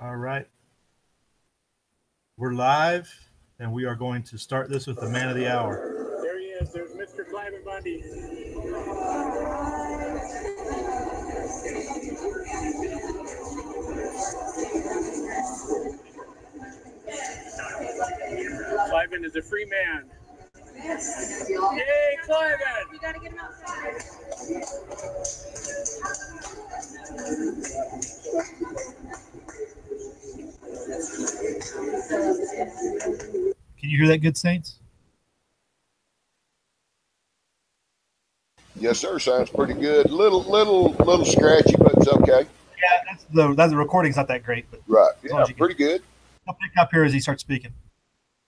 All right. We're live, and we are going to start this with the man of the hour. There he is. There's Mr. Cliven Bundy. Cliven is a free man. Yay, Cliven! You gotta get him outside. Can you hear that, good saints? Yes, sir. Sounds pretty good. Little scratchy, but it's okay. Yeah, that's the recording's not that great, but Right. as long as you Pretty good. I'll pick up here as he starts speaking.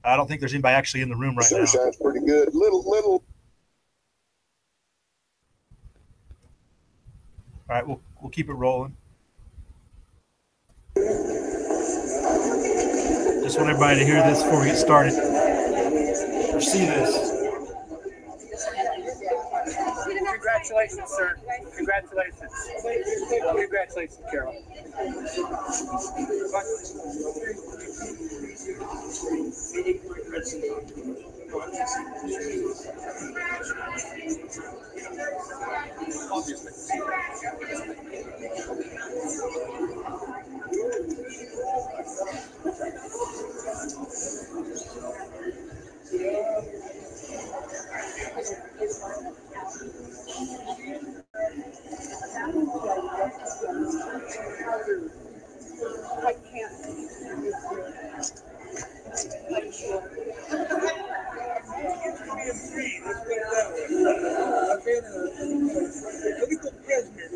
I don't think there's anybody actually in the room right Yes, sir. now. Sounds pretty good. Little. All right, we'll keep it rolling. Just want everybody to hear this before we get started. Or see this. Congratulations, sir. Congratulations. Congratulations, Carol. I've been a political prisoner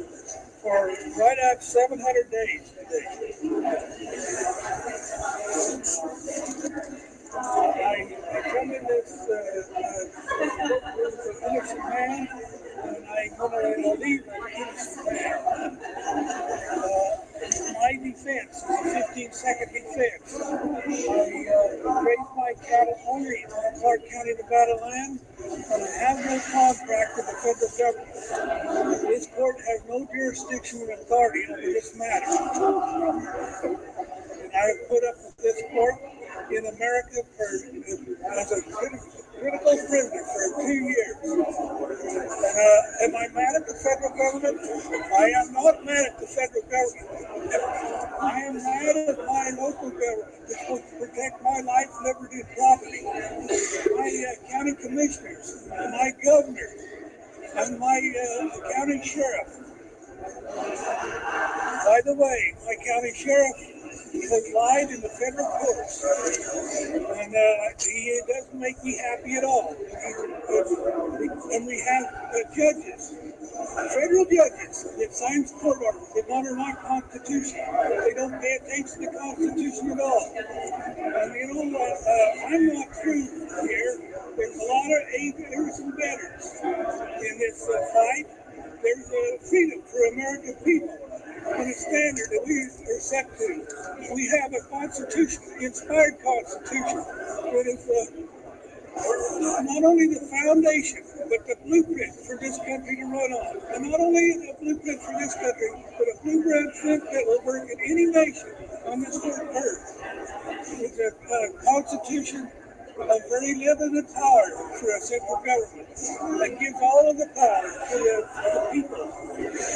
for right at 700 days today. I come in this innocent man, and I'm going to leave an innocent man. My defense is a 15-second defense. I raised my cattle only in Clark County, Nevada land, and I have no contract with the federal government. This court has no jurisdiction or authority over this matter. And I have put up with this court in America as a critical prisoner for 2 years. Am I mad at the federal government? I am not mad at the federal government. I am mad at my local government, which will protect my life, liberty, and property. My county commissioners, my governor, and my county sheriff. By the way, my county sheriff has lied in the federal courts, and he doesn't make me happy at all. And we have judges, federal judges, that sign court orders that honor my Constitution. They don't pay attention to the Constitution at all. And I'm not through here. There's a lot of aviators and veterans in this fight. There's a freedom for American people and a standard that we are set to. We have a constitution, inspired constitution, that is not only the foundation, but the blueprint for this country to run on. And not only a blueprint for this country, but a blueprint that will work in any nation on this earth. It's a constitution of very limited power for a central government that gives all of the power to the people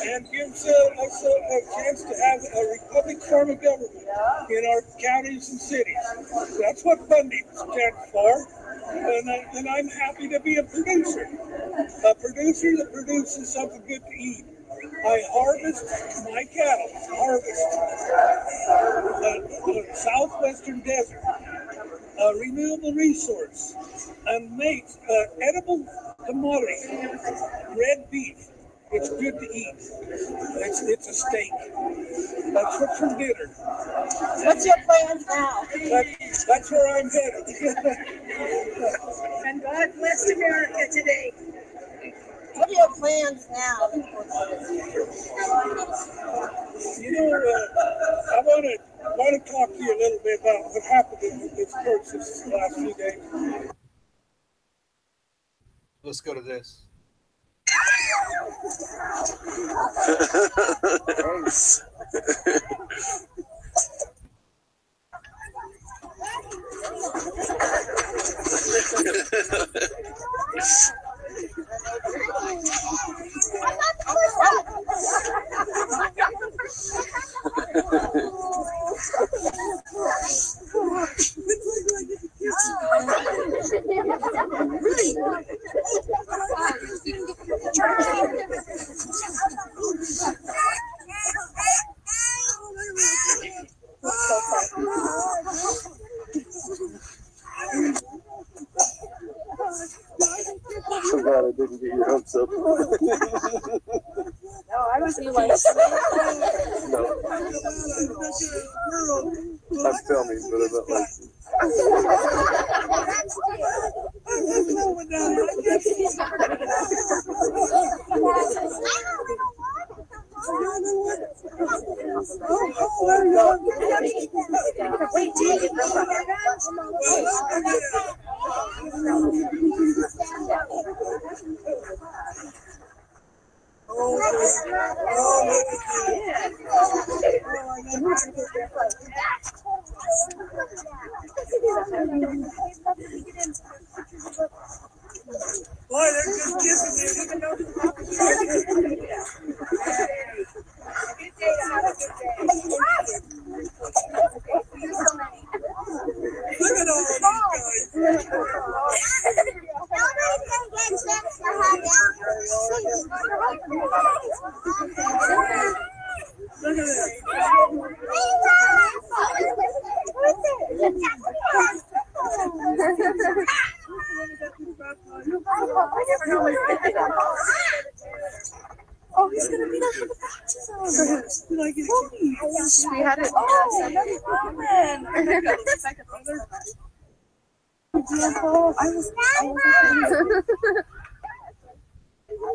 and gives us a chance to have a republic form of government in our counties and cities. That's what funding stands for, and I'm happy to be a producer that produces something good to eat. I harvest my cattle, the southwestern desert, a renewable resource, and make edible commodity, red beef. It's good to eat. It's a steak. That's what's for dinner. What's your plans now? That's where I'm headed. And God bless America today. What are your plans now? You know, I want to talk to you a little bit about what happened in this court this last few days. Let's go to this. I'm filming, but I'm not like. Boy, they're just kissing you. Look at all these guys. Look at that. Oh, he's gonna meet us for the baptism. Did I get you? We had it. Oh, another woman. I was. Aww. Look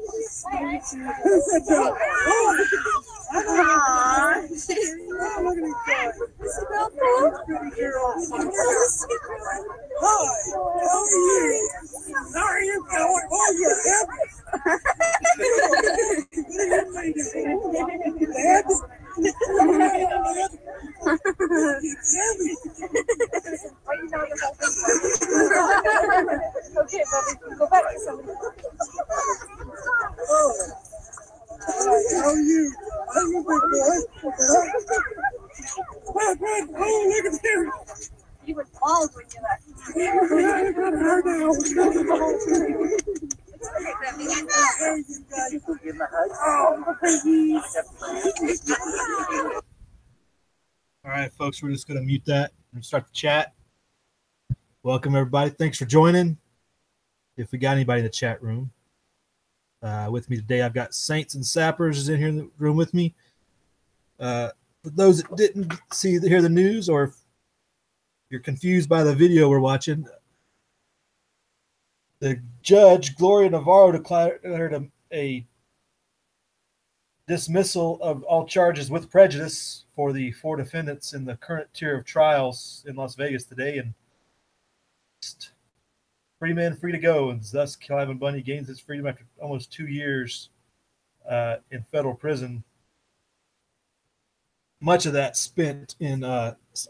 at these guys. Pretty girls. Hi, how are you going? Oh, you're happy. Dad? Okay, Bobby, go back to somebody. Oh. How are you? I'm a big boy. Oh, look at him. You were bald when you left. I got her now. All right, folks, we're just going to mute that and start the chat. Welcome, everybody. Thanks for joining. If we got anybody in the chat room with me today, I've got Saints and Sappers is in here in the room with me. For those that didn't hear the news, or if you're confused by the video we're watching, the judge, Gloria Navarro, declared a dismissal of all charges with prejudice for the 4 defendants in the current tier of trials in Las Vegas today, and free men free to go, and thus Cliven Bundy gains his freedom after almost 2 years in federal prison. Much of that spent in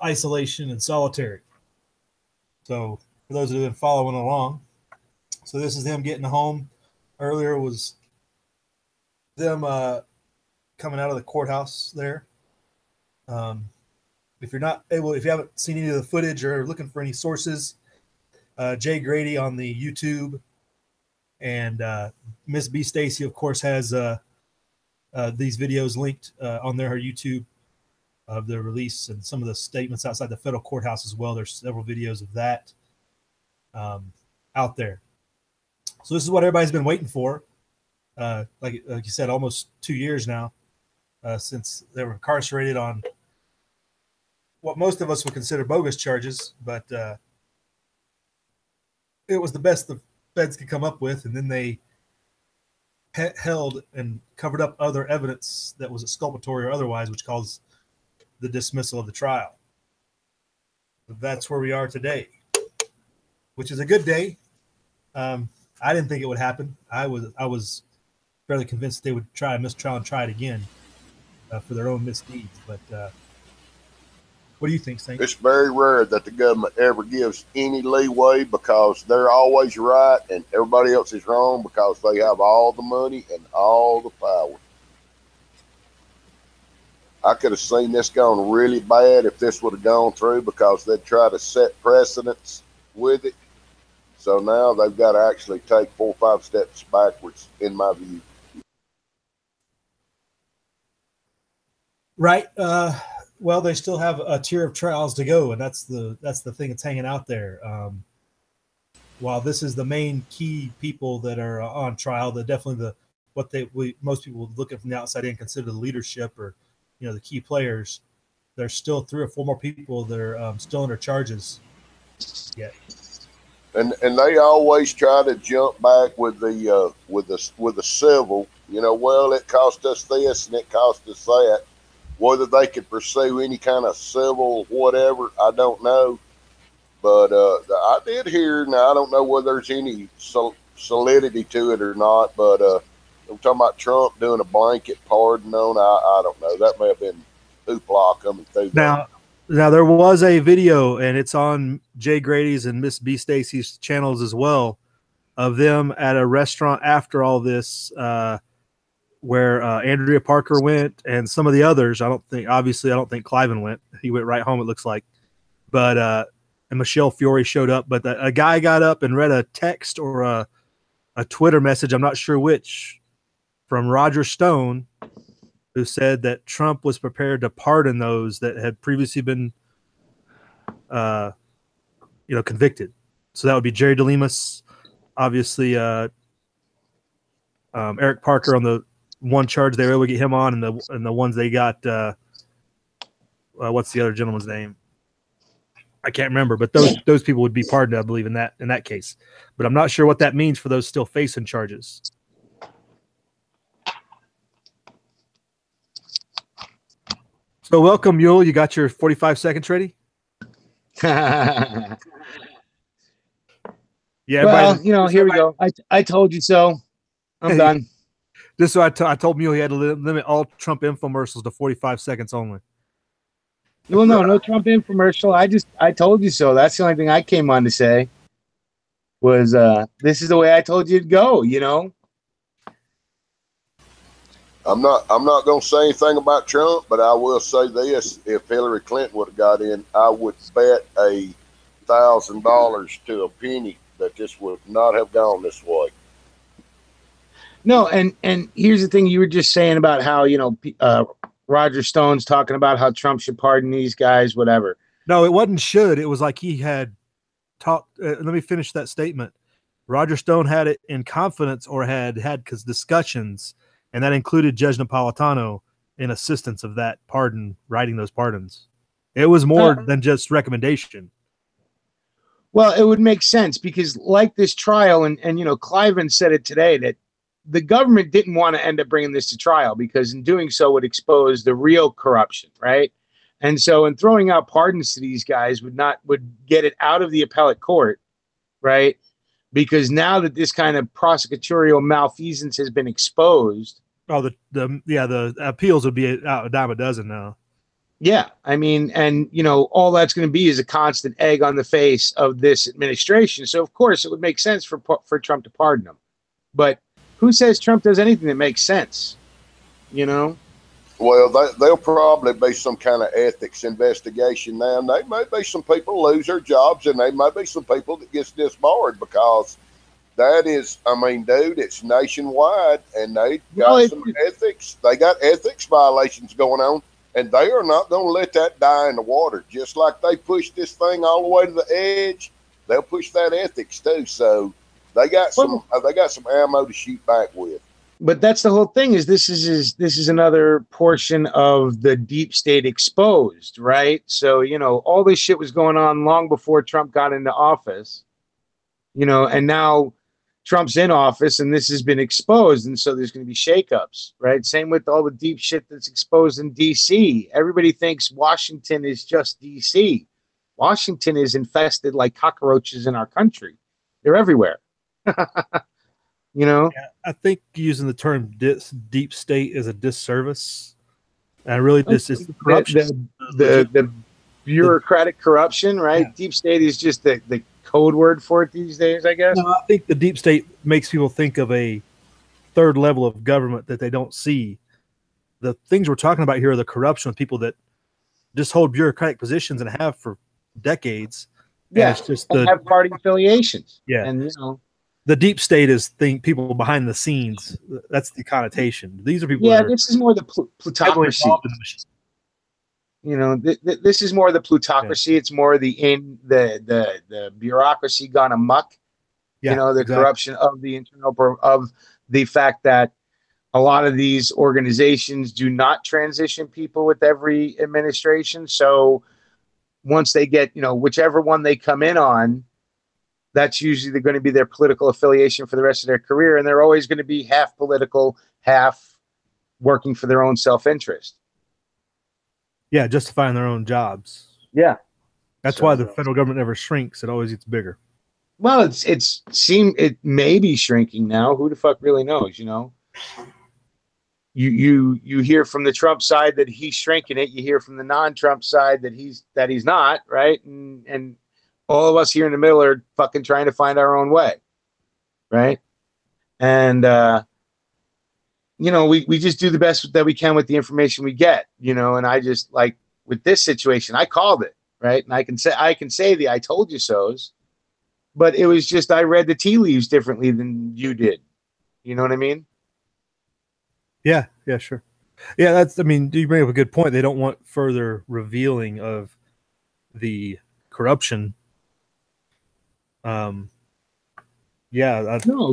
isolation and solitary. So for those that have been following along, so this is them getting home. Earlier was them coming out of the courthouse there. If you haven't seen any of the footage or looking for any sources, Jay Grady on the YouTube, and Miss B. Stacy, of course, has these videos linked on her YouTube of the release and some of the statements outside the federal courthouse as well. There's several videos of that out there. So this is what everybody's been waiting for. Like you said, almost 2 years now since they were incarcerated on what most of us would consider bogus charges, but it was the best the feds could come up with, and then they held and covered up other evidence that was exculpatory or otherwise, which caused the dismissal of the trial. But that's where we are today, which is a good day. I didn't think it would happen. I was fairly convinced they would try a mistrial and try it again for their own misdeeds. But what do you think, Saint? It's very rare that the government ever gives any leeway, because they're always right and everybody else is wrong, because they have all the money and all the power. I could have seen this going really bad if this would have gone through, because they'd try to set precedents with it. So now they've got to actually take 4 or 5 steps backwards, in my view. Right. Well, they still have a tier of trials to go, and that's the thing that's hanging out there. While this is the main key people that are on trial, definitely what most people looking from the outside in consider the leadership or, the key players. There's still 3 or 4 more people that are still under charges yet. And they always try to jump back with the civil. Well, it cost us this and it cost us that. Whether they could pursue any kind of civil whatever, I don't know. But I did hear. Now I don't know whether there's any solidity to it or not. But I'm talking about Trump doing a blanket pardon on. I don't know. That may have been hoopla coming through. Now there was a video, and it's on Jay Grady's and Miss B Stacy's channels as well, of them at a restaurant after all this, where Andrea Parker went and some of the others. I don't think Cliven went. He went right home, it looks like. But and Michelle Fiore showed up. But a guy got up and read a text or a Twitter message, I'm not sure which, from Roger Stone, who said that Trump was prepared to pardon those that had previously been, convicted. So that would be Jerry DeLemus, obviously, Eric Parker on the one charge they were able to get him on, and the ones they got. What's the other gentleman's name? I can't remember, but those people would be pardoned, I believe, in that case. But I'm not sure what that means for those still facing charges. So welcome, Mule. You got your 45 seconds ready? Yeah. Well, here we go. I told you so. I'm done. Just so I told Mule he had to limit all Trump infomercials to 45 seconds only. Well, no Trump infomercial. I told you so. That's the only thing I came on to say was this is the way I told you to go, I'm not going to say anything about Trump, but I will say this: if Hillary Clinton would have got in, I would bet $1,000 to a penny that this would not have gone this way. No, and here's the thing: you were just saying about how Roger Stone's talking about how Trump should pardon these guys, whatever. No, it wasn't should. It was like he had talked. Let me finish that statement. Roger Stone had it in confidence or had discussions. And that included Judge Napolitano in assistance of that pardon, writing those pardons. It was more than just recommendation. Well, it would make sense because like this trial, and Cliven said it today, that the government didn't want to end up bringing this to trial because in doing so would expose the real corruption, right? And so in throwing out pardons to these guys would get it out of the appellate court, right? Because now that this kind of prosecutorial malfeasance has been exposed, the appeals would be a dime a dozen now. Yeah, I mean, and all that's going to be is a constant egg on the face of this administration. So of course it would make sense for Trump to pardon them. But who says Trump does anything that makes sense? Well, there'll probably be some kind of ethics investigation now. And there may be some people lose their jobs, and there may be some people that gets disbarred because that is, dude, it's nationwide, and they got some ethics. They got ethics violations going on, and they are not going to let that die in the water. Just like they pushed this thing all the way to the edge, they'll push that ethics too. So they got some ammo to shoot back with. But that's the whole thing. This is another portion of the deep state exposed, right? So all this shit was going on long before Trump got into office, and now Trump's in office, and this has been exposed, and so there's going to be shakeups, right? Same with all the deep shit that's exposed in D.C. Everybody thinks Washington is just D.C. Washington is infested like cockroaches in our country. They're everywhere. Yeah, I think using the term deep state is a disservice. And really, this is corruption. The bureaucratic corruption, right? Yeah. Deep state is just the code word for it these days, I guess. No, I think the deep state makes people think of a third level of government that they don't see. The things we're talking about here are the corruption of people that just hold bureaucratic positions and have for decades. Yeah, it's just have party affiliations. Yeah, and the deep state is people behind the scenes. That's the connotation. These are people. Yeah, this is more the plutocracy. This is more the plutocracy. Yeah. It's more the bureaucracy gone amok. Yeah, the corruption of the internal of the fact that a lot of these organizations do not transition people with every administration. So once they get, whichever one they come in on, that's usually going to be their political affiliation for the rest of their career. And they're always going to be half political, half working for their own self-interest. Yeah, justifying their own jobs. Yeah. That's why the federal government never shrinks. It always gets bigger. Well, it may be shrinking now. Who the fuck really knows, You hear from the Trump side that he's shrinking it. You hear from the non-Trump side that he's not, right? And all of us here in the middle are fucking trying to find our own way, right? And we just do the best that we can with the information we get, and I just, like, with this situation, I called it, right? And I can say the I told you so's, but it was just I read the tea leaves differently than you did. You know what I mean? Yeah, sure. Yeah, you bring up a good point. They don't want further revealing of the corruption. No,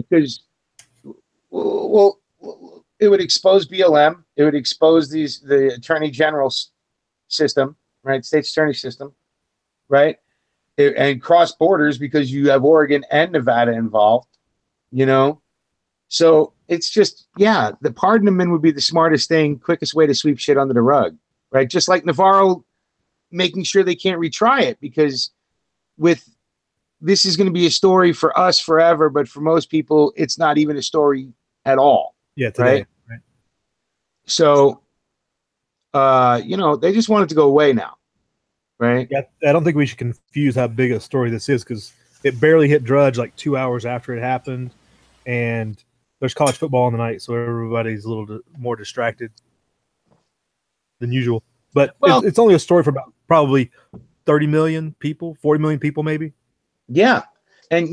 because well, it would expose BLM. It would expose the attorney general's system, right? State's attorney system, right? And cross borders, because you have Oregon and Nevada involved, So it's just, the pardon them in would be the smartest thing, quickest way to sweep shit under the rug, right? Just like Navarro making sure they can't retry it, because this is going to be a story for us forever, but for most people, it's not even a story at all. Yeah, today. Right? So, they just want it to go away now, right? Yeah, I don't think we should confuse how big a story this is, because it barely hit Drudge like 2 hours after it happened, and there's college football on the night, so everybody's a little more distracted than usual. But it's only a story for about probably 30 million people, 40 million people maybe. Yeah. And,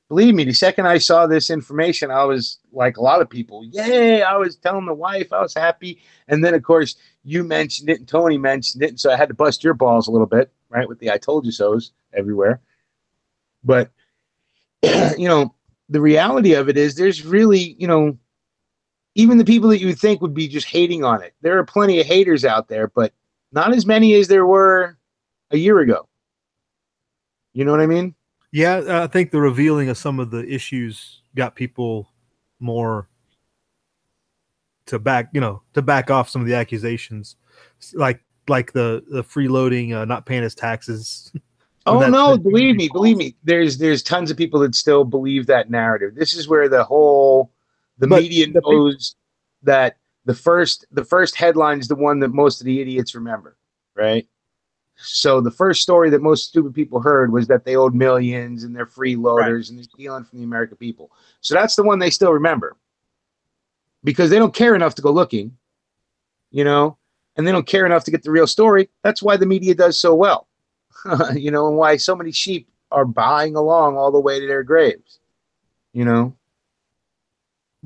believe me, the second I saw this information, I was like a lot of people, yay, I was telling the wife, I was happy. And then, of course, you mentioned it and Tony mentioned it. And so I had to bust your balls a little bit, right, with the I told you so's everywhere. But, the reality of it is there's really, even the people that you would think would be just hating on it, there are plenty of haters out there, but not as many as there were a year ago. You know what I mean? Yeah, I think the revealing of some of the issues got people more to back off some of the accusations, like the freeloading, not paying his taxes. Oh no, believe me. There's tons of people that still believe that narrative. This is where the media knows that the first headline is the one that most of the idiots remember, right? So the first story that most stupid people heard was that they owed millions and they're freeloaders and they're stealing from the American people. So that's the one they still remember, because they don't care enough to go looking, and they don't care enough to get the real story. That's why the media does so well, and why so many sheep are buying along all the way to their graves, But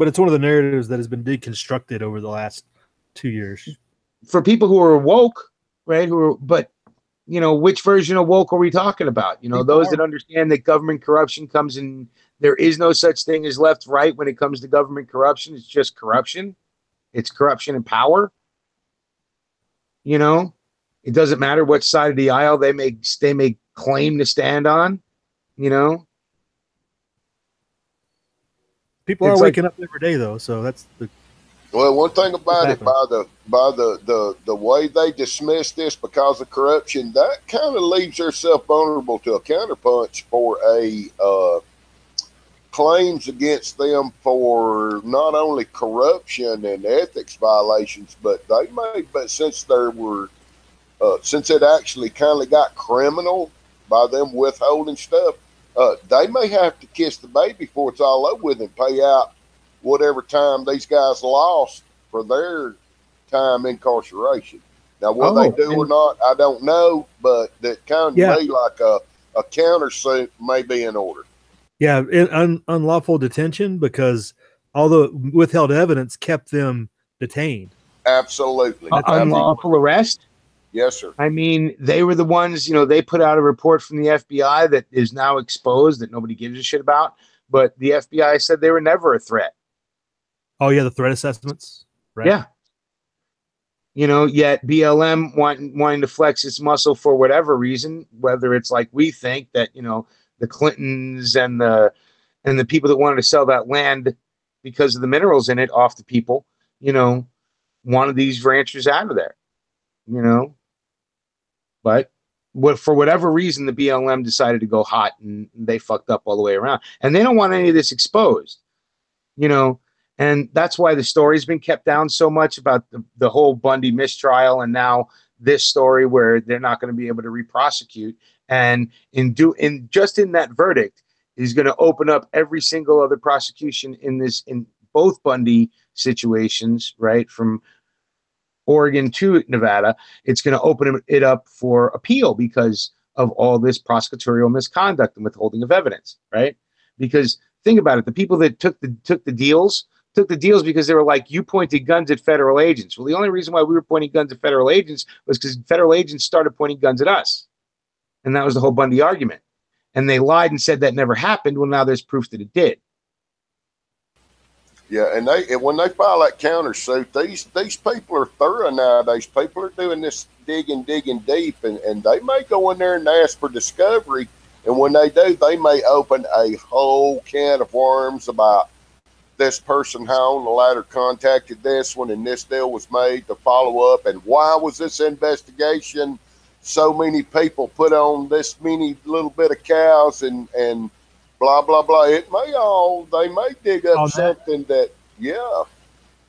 it's one of the narratives that has been deconstructed over the last 2 years. For people who are woke, right? Which version of woke are we talking about? Those that understand that government corruption comes in, there is no such thing as left, right when it comes to government corruption. It's just corruption. It's corruption and power. It doesn't matter what side of the aisle they may claim to stand on, People are waking up every day though, so that's the. Well, one thing about it, by the way they dismiss this because of corruption, that kind of leaves herself vulnerable to a counterpunch for claims against them for not only corruption and ethics violations, but since it actually kind of got criminal by them withholding stuff, they may have to kiss the baby before it's all over with and pay out whatever time these guys lost for their time incarceration. Now, what they do or not, I don't know, but that kind of may like a countersuit may be in order. Yeah, unlawful detention, because although withheld evidence kept them detained. Absolutely. Unlawful arrest? Yes, sir. They were the ones, they put out a report from the FBI that is now exposed that nobody gives a shit about. But the FBI said they were never a threat. Oh yeah, the threat assessments, right? Yeah. You know, yet BLM wanting to flex its muscle for whatever reason, whether it's like we think that, you know, the Clintons and the people that wanted to sell that land because of the minerals in it off the people, you know, wanted these ranchers out of there, you know. But for whatever reason, the BLM decided to go hot, and they fucked up all the way around. And they don't want any of this exposed, you know. And that's why the story's been kept down so much about the whole Bundy mistrial, and now this story where they're not going to be able to re-prosecute. And in just in that verdict is going to open up every single other prosecution in both Bundy situations, right? From Oregon to Nevada, it's going to open it up for appeal because of all this prosecutorial misconduct and withholding of evidence, right? Because think about it, the people that took the deals because they were like, you pointed guns at federal agents. Well, the only reason why we were pointing guns at federal agents was because federal agents started pointing guns at us. And that was the whole Bundy argument. And they lied and said that never happened. Well, now there's proof that it did. Yeah, and when they file that countersuit, these people are thorough nowadays. People are doing this digging deep, and they may go in there and ask for discovery. And when they do, they may open a whole can of worms about this person, how on the ladder contacted this one, and this deal was made to follow up. And why was this investigation so many people put on this many little bit of cows and blah, blah, blah. They may dig up something that, yeah.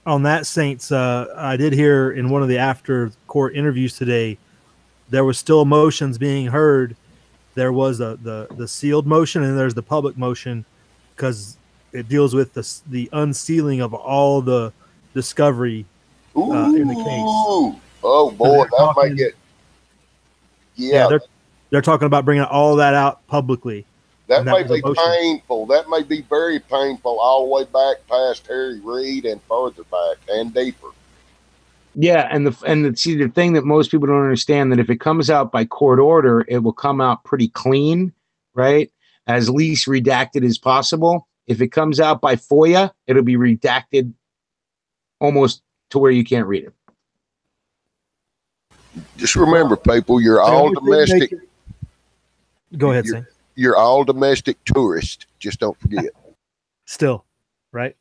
On that, Saints, I did hear in one of the after court interviews today, there was still motions being heard. There was the sealed motion and there's the public motion because it deals with the unsealing of all the discovery in the case. Oh, boy, that might get... Yeah, they're talking about bringing all that out publicly. That may be painful. That may be very painful all the way back past Harry Reid and further back and deeper. Yeah, and the thing that most people don't understand, that if it comes out by court order, it will come out pretty clean, right? As least redacted as possible. If it comes out by FOIA, it'll be redacted almost to where you can't read it. Just remember, people, you're all domestic. Go ahead, Sam. You're all domestic tourists. Just don't forget. Still, right?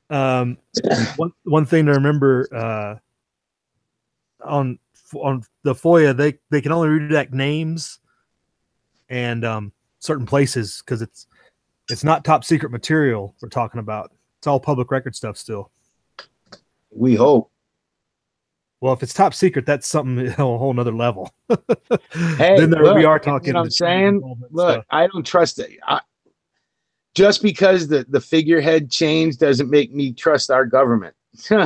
One thing to remember on the FOIA, they can only redact names and certain places because it's not top secret material we're talking about. It's all public record stuff still. We hope. Well, if it's top secret, that's something a whole nother level. Hey, then we are talking. You know what I'm saying? Look, I don't trust it. Just because the figurehead changed doesn't make me trust our government. You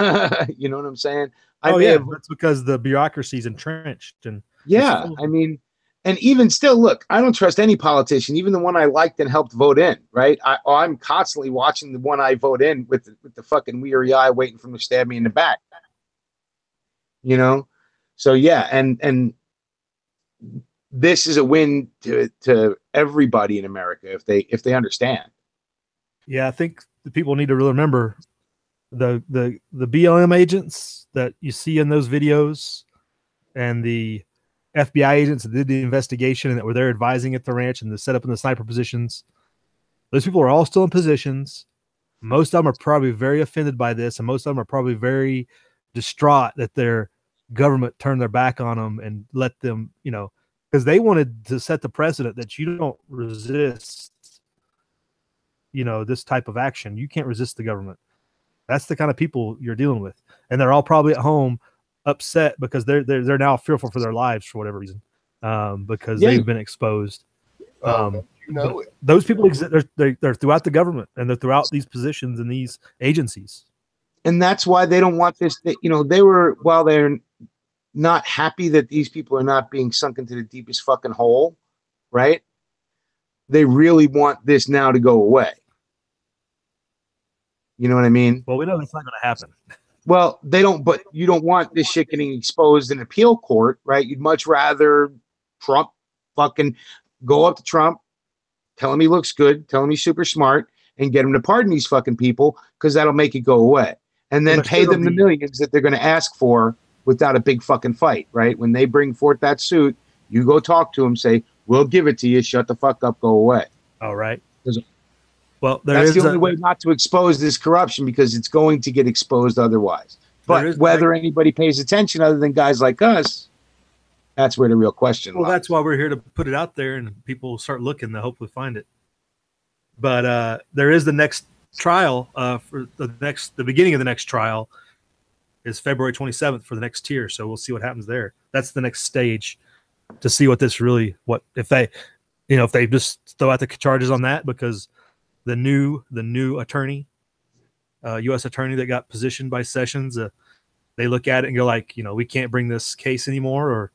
know what I'm saying? That's because the bureaucracy's entrenched. And yeah, I mean, and even still, look, I don't trust any politician, even the one I liked and helped vote in. Right? I'm constantly watching the one I vote in with the fucking weary eye, waiting for him to stab me in the back. You know, so yeah, and this is a win to everybody in America if they understand. Yeah, I think the people need to really remember the BLM agents that you see in those videos, and the FBI agents that did the investigation and that were there advising at the ranch and the setup in the sniper positions. Those people are all still in positions. Most of them are probably very offended by this, and most of them are probably very distraught that their government turned their back on them and let them, you know, because they wanted to set the precedent that you don't resist, you know, this type of action. You can't resist the government. That's the kind of people you're dealing with, and they're all probably at home upset because they're now fearful for their lives for whatever reason, because they've been exposed. You know, those people exist. They're throughout the government, and they're throughout these positions and these agencies. And that's why they don't want this. You know, while they're not happy that these people are not being sunk into the deepest fucking hole, right? They really want this now to go away. You know what I mean? Well, we know that's not going to happen. Well, they don't, but you don't want this shit getting exposed in appeal court, right? You'd much rather Trump fucking go up to Trump, tell him he looks good, tell him he's super smart, and get them to pardon these fucking people because that'll make it go away. And then Well, pay them the millions that they're going to ask for without a big fucking fight, right? When they bring forth that suit, you go talk to them, say, we'll give it to you, shut the fuck up, go away. All right. There's- Well, That's the only way not to expose this corruption because it's going to get exposed otherwise. But whether anybody pays attention other than guys like us, that's where the real question lies. Well, that's why we're here to put it out there and people start looking to hopefully find it. But there is the next trial for the beginning of the next trial is February 27th for the next tier. So we'll see what happens there. That's the next stage to see what this really, if they just throw out the charges on that because the new attorney, U.S. attorney that got positioned by Sessions, they look at it and go like, we can't bring this case anymore or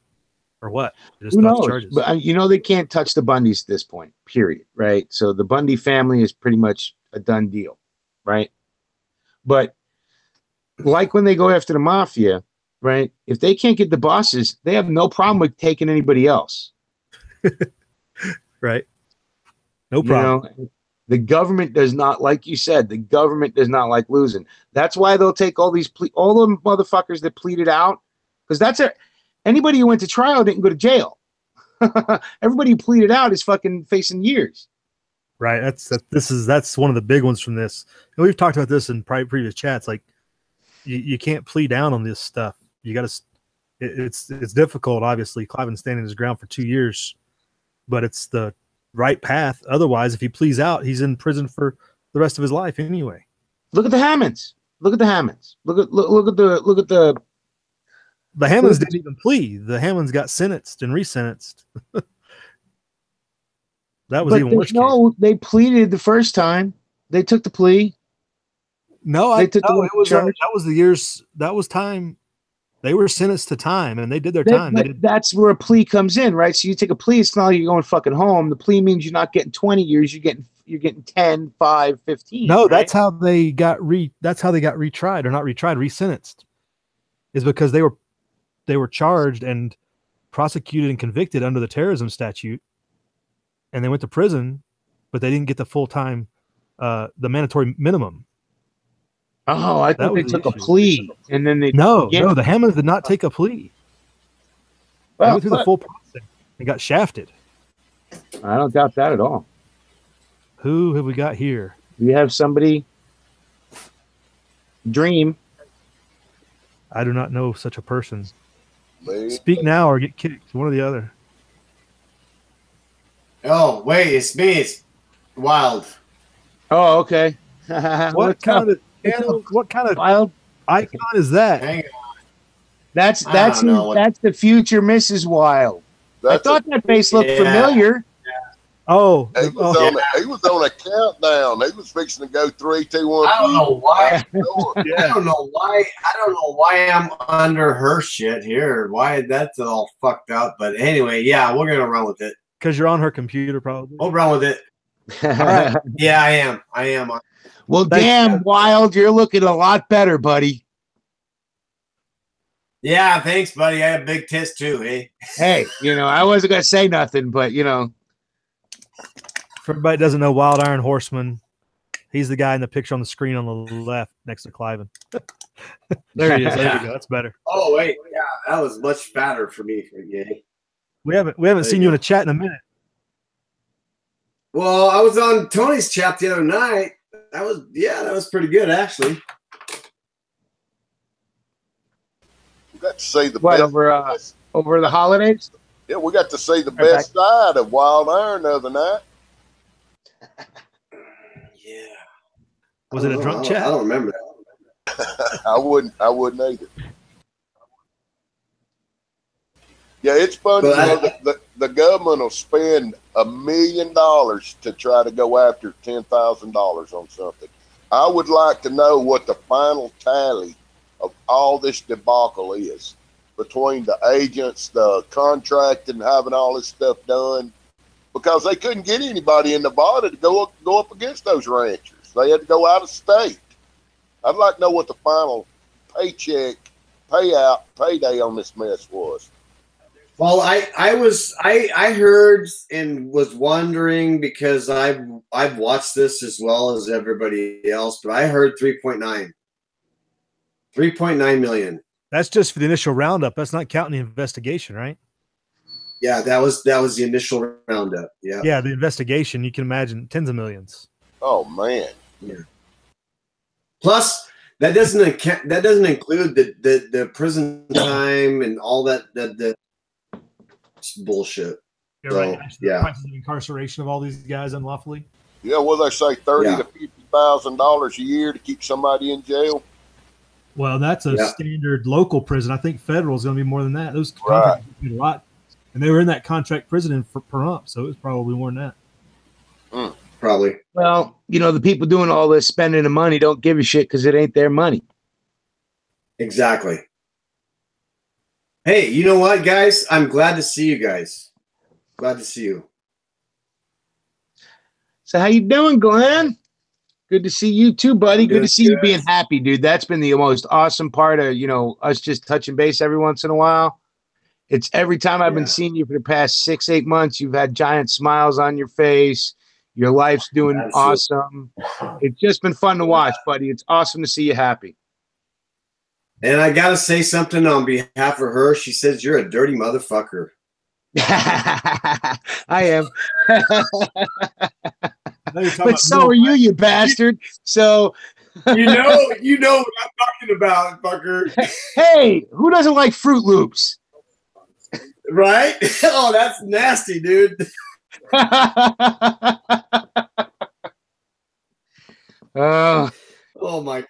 what? Just who knows? charges. But they can't touch the Bundys at this point, period. Right. So the Bundy family is pretty much a done deal. Right. But like when they go after the mafia, right? If they can't get the bosses, they have no problem with taking anybody else. Right. No problem. The government does not, like you said, the government does not like losing. That's why they'll take all the motherfuckers that pleaded out, because anybody who went to trial didn't go to jail. Everybody who pleaded out is fucking facing years. Right. That's one of the big ones from this. And we've talked about this in previous chats. Like you can't plead down on this stuff. You got to. It's difficult. Obviously, Cliven's standing his ground for 2 years, but it's the right path. Otherwise, if he pleads out, he's in prison for the rest of his life anyway. Look at the Hammonds. Look at the Hammonds. Look at the Hammonds didn't even plead. The Hammonds got sentenced and resentenced. That was even worse. No, they pleaded the first time. They took the plea. No, that was the years. That was time. They were sentenced to time, and they did their time. That's where a plea comes in, right? So you take a plea. It's not like you're going fucking home. The plea means you're not getting 20 years. You're getting 10, 5, 15. No, right? that's how they got retried, or not retried, resentenced. Is because they were charged and prosecuted and convicted under the terrorism statute, and they went to prison, but they didn't get the full time, the mandatory minimum. Oh, I thought they took a plea, and then they no, the Hammonds did not take a plea. They went through the full process and got shafted. I don't doubt that at all. Who have we got here? We have somebody. Dream. I do not know such a person. Speak now or get kicked. One or the other. Oh, wait, it's me. It's Wild. Oh, okay. What kind of Wild icon is that? Hang on. That's the future Mrs. Wild. I thought that face looked familiar. Oh, he was on a countdown. He was fixing to go 3, 2, 1. I don't know why. I don't know why I'm under her shit here. Why that's all fucked up. But anyway, yeah, we're gonna run with it. Because you're on her computer, probably. We'll run with it. All right. Yeah, I am. Well, damn, Wild, you're looking a lot better, buddy. Yeah, thanks, buddy. I have big tits too, hey? Hey, I wasn't going to say nothing, but, For everybody that doesn't know, Wild Iron Horseman, he's the guy in the picture on the screen on the left next to Cliven. There he is. There you go. That's better. Oh, wait. Yeah, that was much fatter for me. We haven't seen you in a chat in a minute. Well, I was on Tony's chat the other night. That was pretty good, actually. We got to see the best over the holidays. Yeah, we got to see the best side of Wild Iron the other night. Yeah. Was it a drunk chat? I don't remember that. I wouldn't either. Yeah, it's funny. The government will spend $1 million to try to go after $10,000 on something. I would like to know what the final tally of all this debacle is between the agents, the contract, and having all this stuff done, because they couldn't get anybody in Nevada to go up against those ranchers. They had to go out of state. I'd like to know what the final payday on this mess was. Well, I heard and was wondering because I've watched this as well as everybody else, but I heard 3.9 million. That's just for the initial roundup. That's not counting the investigation, right? Yeah, that was the initial roundup. Yeah. Yeah, the investigation, you can imagine tens of millions. Oh man. Yeah. Plus, that doesn't include the prison time and all that the bullshit. You're So, right. yeah. Prices of incarceration of all these guys unlawfully. Yeah, well, they say $30,000 to $50,000 a year to keep somebody in jail. Well, that's a standard local prison. I think federal is going to be more than that. Those contracts a lot, and they were in that contract prison for Pahrump, so it was probably more than that. Probably. Well, the people doing all this spending the money don't give a shit because it ain't their money. Exactly. Hey, you know what, guys? I'm glad to see you guys. Glad to see you. So how you doing, Glenn? Good to see you too, buddy. Good to see you being happy, dude. That's been the most awesome part of, us just touching base every once in a while. It's every time I've been seeing you for the past 6-8 months, you've had giant smiles on your face. Your life's doing awesome. It's just been fun to watch, buddy. It's awesome to see you happy. And I got to say something on behalf of her. She says you're a dirty motherfucker. I am. But so are you, you bastard. So you know what I'm talking about, fucker. Hey, who doesn't like Fruit Loops? Right? Oh, that's nasty, dude. Oh my God.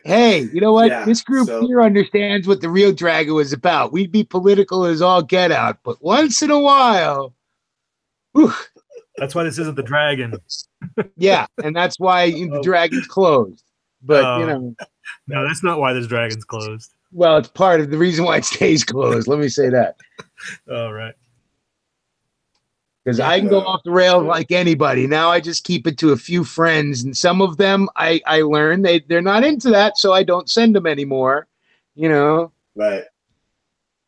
Hey, you know what? Yeah, this group here understands what the real Dragon was about. We'd be political as all get out, but once in a while. Whew. That's why this isn't the Dragon. Yeah, and that's why the Dragon's closed. But, No, that's not why this Dragon's closed. Well, it's part of the reason why it stays closed. Let me say that. All right. Because I can go off the rails like anybody. Now I just keep it to a few friends. And some of them I learn they're not into that, so I don't send them anymore. Right.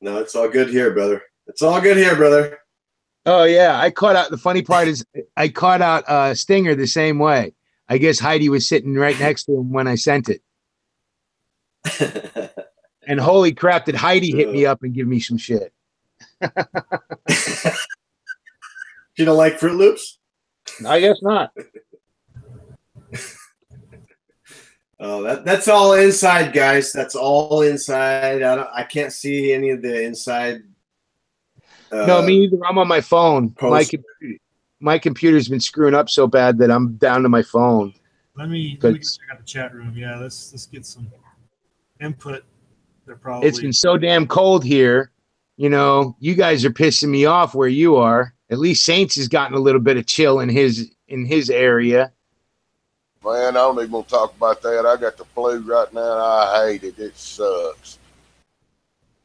No, it's all good here, brother. It's all good here, brother. Oh, yeah. The funny part is I caught out Stinger the same way. I guess Heidi was sitting right next to him when I sent it. And holy crap, did Heidi hit me up and give me some shit. You don't like Fruit Loops? I guess not. Oh, that's all inside, guys. That's all inside. I can't see any of the inside. No, me either. I'm on my phone. My computer's been screwing up so bad that I'm down to my phone. Let me go check out the chat room. Yeah, let's get some input. It's been so damn cold here. You guys are pissing me off where you are. At least Saints has gotten a little bit of chill in his area. Man, I don't even want to talk about that. I got the flu right now, and I hate it. It sucks.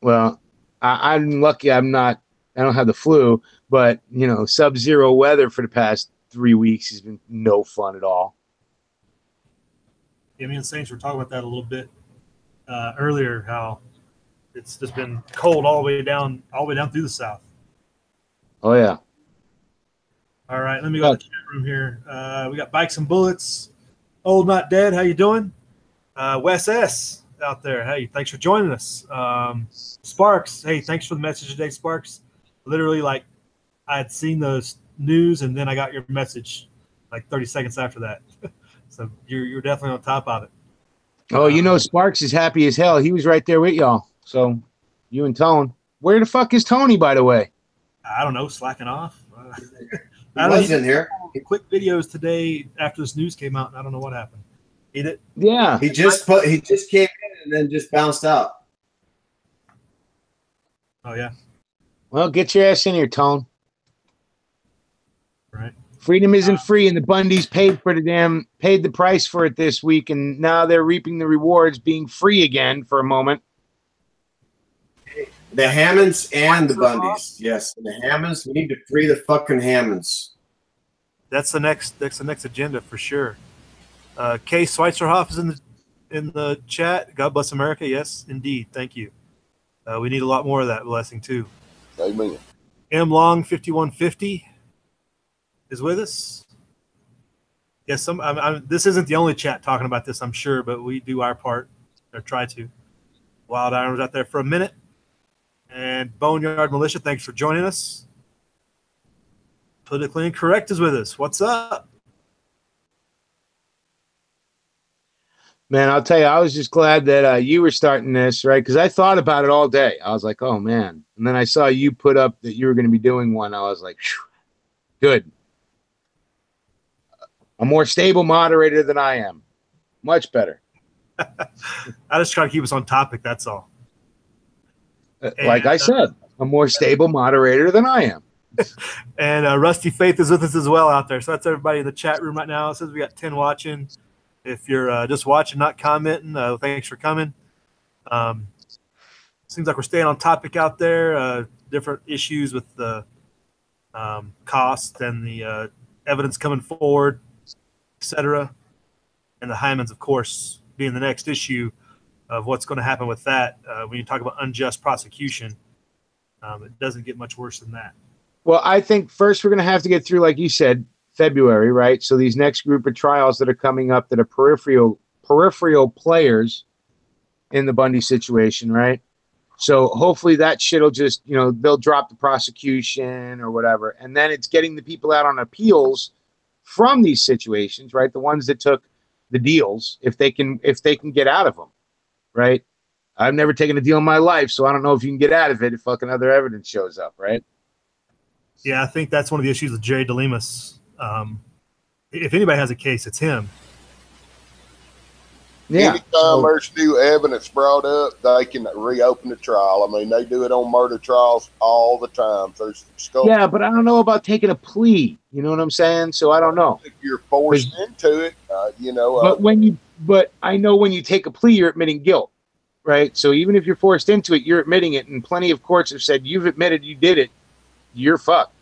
Well, I'm lucky I don't have the flu, but, sub-zero weather for the past 3 weeks has been no fun at all. Yeah, me and Saints were talking about that a little bit earlier, how it's just been cold all the way down through the south. Oh, yeah. All right, let me go to the chat room here. We got Bikes and Bullets. Old Not Dead, how you doing? Wes S. out there. Hey, thanks for joining us. Sparks, hey, thanks for the message today, Sparks. Literally, I had seen the news, and then I got your message 30 seconds after that. So you're definitely on top of it. Oh, Sparks is happy as hell. He was right there with y'all. So you and Tone. Where the fuck is Tony, by the way? I don't know, slacking off. He was in here. Quick videos today after this news came out, and I don't know what happened. Yeah. He just came in and then just bounced out. Oh yeah. Well, get your ass in here, Tone. Right. Freedom isn't free, and the Bundys paid the price for it this week, and now they're reaping the rewards, being free again for a moment. The Hammonds and the Bundys. Yes, the Hammonds. We need to free the fucking Hammonds. That's the next agenda for sure. Kay Schweizerhoff is in the chat. God bless America. Yes, indeed. Thank you. We need a lot more of that blessing too. Amen. M Long 5150 is with us. Yes, this isn't the only chat talking about this, I'm sure, but we do our part, or try to. Wild Iron was out there for a minute. And Boneyard Militia, thanks for joining us. Politically Incorrect is with us. What's up? Man, I'll tell you, I was just glad that you were starting this, right? Because I thought about it all day. I was like, oh, man. And then I saw you put up that you were going to be doing one. I was like, good. A more stable moderator than I am. Much better. I just try to keep us on topic, that's all. Like I said, a more stable moderator than I am. And Rusty Faith is with us as well out there. So that's everybody in the chat room right now. It says we got 10 watching. If you're just watching, not commenting, thanks for coming. Seems like we're staying on topic out there. Different issues with the cost and the evidence coming forward, etc. And the Hymens, of course, being the next issue of what's going to happen with that. When you talk about unjust prosecution, it doesn't get much worse than that. Well, I think first we're going to have to get through, like you said, February, right? So these next group of trials that are coming up that are peripheral players in the Bundy situation, right? So hopefully that shit will just, they'll drop the prosecution or whatever. And then it's getting the people out on appeals from these situations, right? The ones that took the deals, if they can get out of them, right? I've never taken a deal in my life, so I don't know if you can get out of it if fucking other evidence shows up, right? Yeah, I think that's one of the issues with Jerry DeLemus. If anybody has a case, it's him. Yeah. Anytime there's new evidence brought up, they can reopen the trial. I mean, they do it on murder trials all the time. There's scope. Yeah, but I don't know about taking a plea. You know what I'm saying? So I don't know. If you're forced into it, But I know when you take a plea, you're admitting guilt, right? So even if you're forced into it, you're admitting it. And plenty of courts have said you've admitted you did it. You're fucked.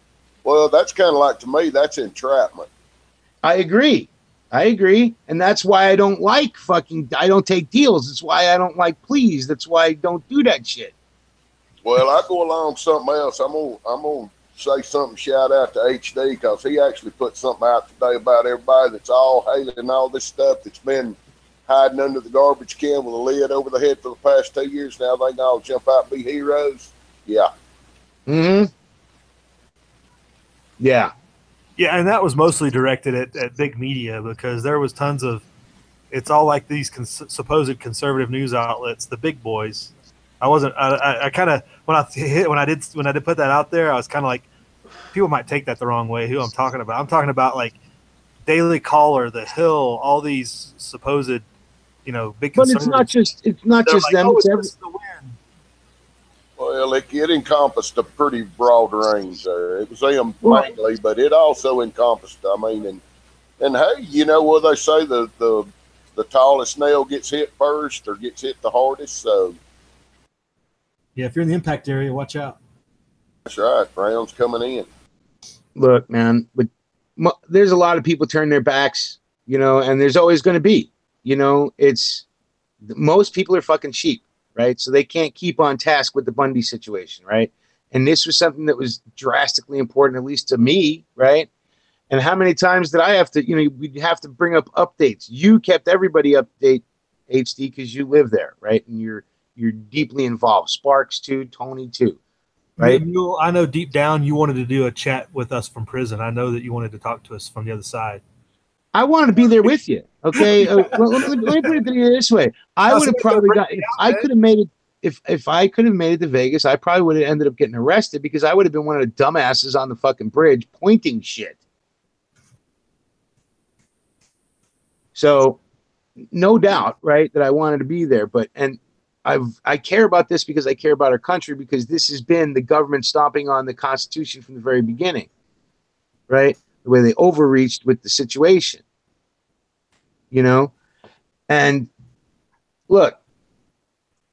Well, that's kind of like, to me, that's entrapment. I agree. And that's why I don't like I don't take deals. That's why I don't like pleas. That's why I don't do that shit. Well, I go along with something else. I'm gonna say something, shout out to HD, because he actually put something out today about everybody that's all hailing all this stuff that's been hiding under the garbage can with a lid over the head for the past 2 years. Now they can all jump out and be heroes. Yeah. Mm-hmm. Yeah. Yeah, and that was mostly directed at big media, because there was tons of, it's all like these supposed conservative news outlets, the big boys. I kind of, when I did put that out there, I was kind of like, people might take that the wrong way, who I'm talking about. I'm talking about like Daily Caller, The Hill, all these supposed, big conservative. But it's not just like, them. Oh, it's it's the win. Well, it encompassed a pretty broad range there. It was them mainly, but it also encompassed, and hey, what they say, the tallest nail gets hit first or gets hit the hardest. So yeah, if you're in the impact area, watch out. That's right. Rounds coming in. Look, man, but there's a lot of people turn their backs, and there's always going to be, it's most people are fucking sheep. Right. So they can't keep on task with the Bundy situation. Right. And this was something that was drastically important, at least to me. Right. And how many times did I have to, we'd have to bring up updates. You kept everybody update, HD, because you live there. Right. And you're deeply involved. Sparks too, Tony too. Right. I know deep down you wanted to do a chat with us from prison. I know that you wanted to talk to us from the other side. I wanted to be there with you. Okay. Well, let me put it this way. I would have probably got, if I could have made it, if I could have made it to Vegas, I probably would have ended up getting arrested, because I would have been one of the dumbasses on the fucking bridge pointing shit. So no doubt, right, that I wanted to be there. I care about this because I care about our country, because this has been the government stomping on the Constitution from the very beginning, right? The way they overreached with the situation, and look,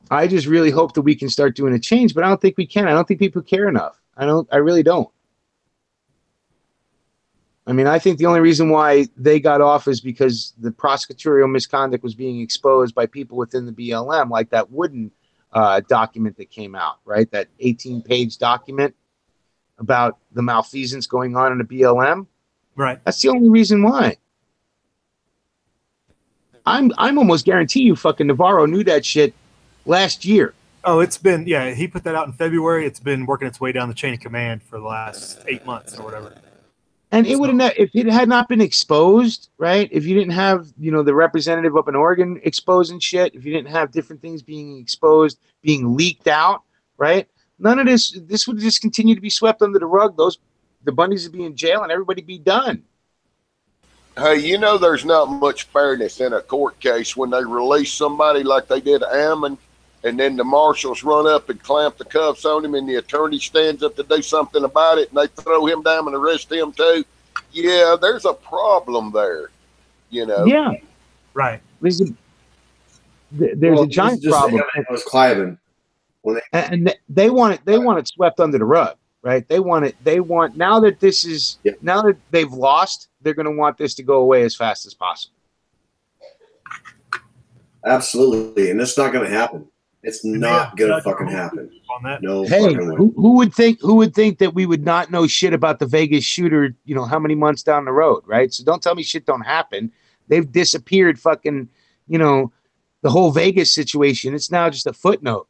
I just really hope that we can start doing a change, but I don't think we can. I don't think people care enough. I really don't. I mean, I think the only reason why they got off is because the prosecutorial misconduct was being exposed by people within the BLM, like that Wooden document that came out, right? That 18-page document about the malfeasance going on in the BLM. Right. That's the only reason why. I'm almost guarantee you fucking Navarro knew that shit last year. Oh, it's been, yeah, he put that out in February. It's been working its way down the chain of command for the last 8 months or whatever. And it would have, if it had not been exposed, right? If you didn't have, you know, the representative up in Oregon exposing shit, if you didn't have different things being exposed, being leaked out, right? None of this would just continue to be swept under the rug. The Bundys would be in jail and everybody be done. Hey, you know, there's not much fairness in a court case when they release somebody like they did Ammon, and then the marshals run up and clamp the cuffs on him, and the attorney stands up to do something about it, and they throw him down and arrest him too. Yeah, there's a problem there, you know. Yeah, right. There's a giant problem. It was Cliven. And they want it swept under the rug, right? They want now that this is now that they've lost, they're going to want this to go away as fast as possible. Absolutely, and it's not going to happen. It's not going to fucking happen. No. Hey, fucking way. who would think that we would not know shit about the Vegas shooter? You know how many months down the road, right? So don't tell me shit don't happen. They've disappeared. Fucking, you know, the whole Vegas situation. It's now just a footnote.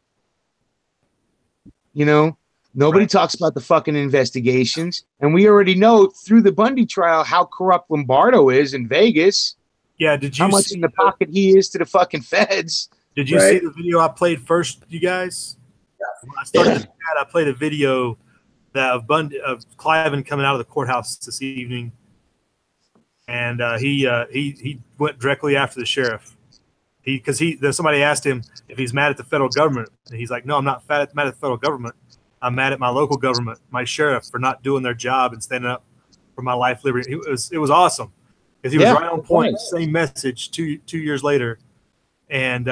You know, nobody talks about the fucking investigations, and we already know through the Bundy trial how corrupt Lombardo is in Vegas. Yeah, did you how much in the pocket he is to the fucking feds? Did you see the video I played first, you guys? Yeah. When I started the chat, I played a video that of Cliven coming out of the courthouse this evening, and he went directly after the sheriff. Because somebody asked him if he's mad at the federal government, and he's like, "No, I'm not mad at the federal government. I'm mad at my local government, my sheriff, for not doing their job and standing up for my life, liberty." It was awesome because he was right on point. Same message two years later, and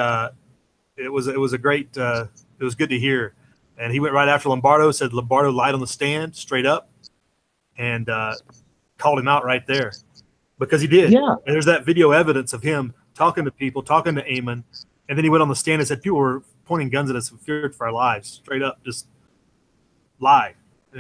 it was a great. It was good to hear. And he went right after Lombardo. Said Lombardo lied on the stand straight up, and called him out right there because he did. Yeah, and there's that video evidence of him talking to people, talking to Eamon, and then he went on the stand and said people were pointing guns at us and feared for our lives. Straight up, just lied.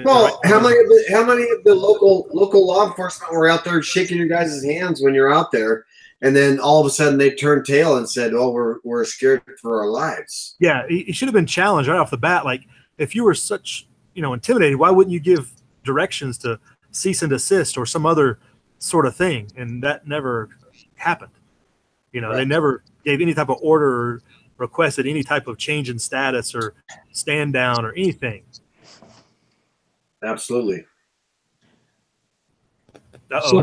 Well, how many of the local law enforcement were out there shaking your guys' hands when you're out there, and then all of a sudden they turned tail and said, "Oh, we're scared for our lives." Yeah, he should have been challenged right off the bat. Like, if you were such, intimidated, why wouldn't you give directions to cease and desist or some other sort of thing? And that never happened. They never gave any type of order or requested any type of change in status or stand down or anything. Absolutely.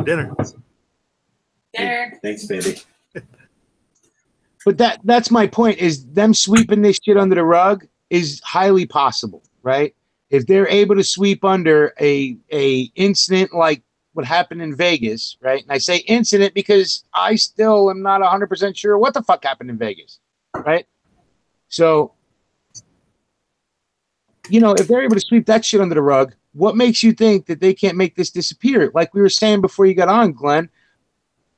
Dinner. Thanks, baby. But that's my point, is them sweeping this shit under the rug is highly possible, right? If they're able to sweep under a incident like what happened in Vegas, right? And I say incident because I still am not 100% sure what the fuck happened in Vegas, right? So, if they're able to sweep that shit under the rug, what makes you think that they can't make this disappear? Like we were saying before you got on, Glenn,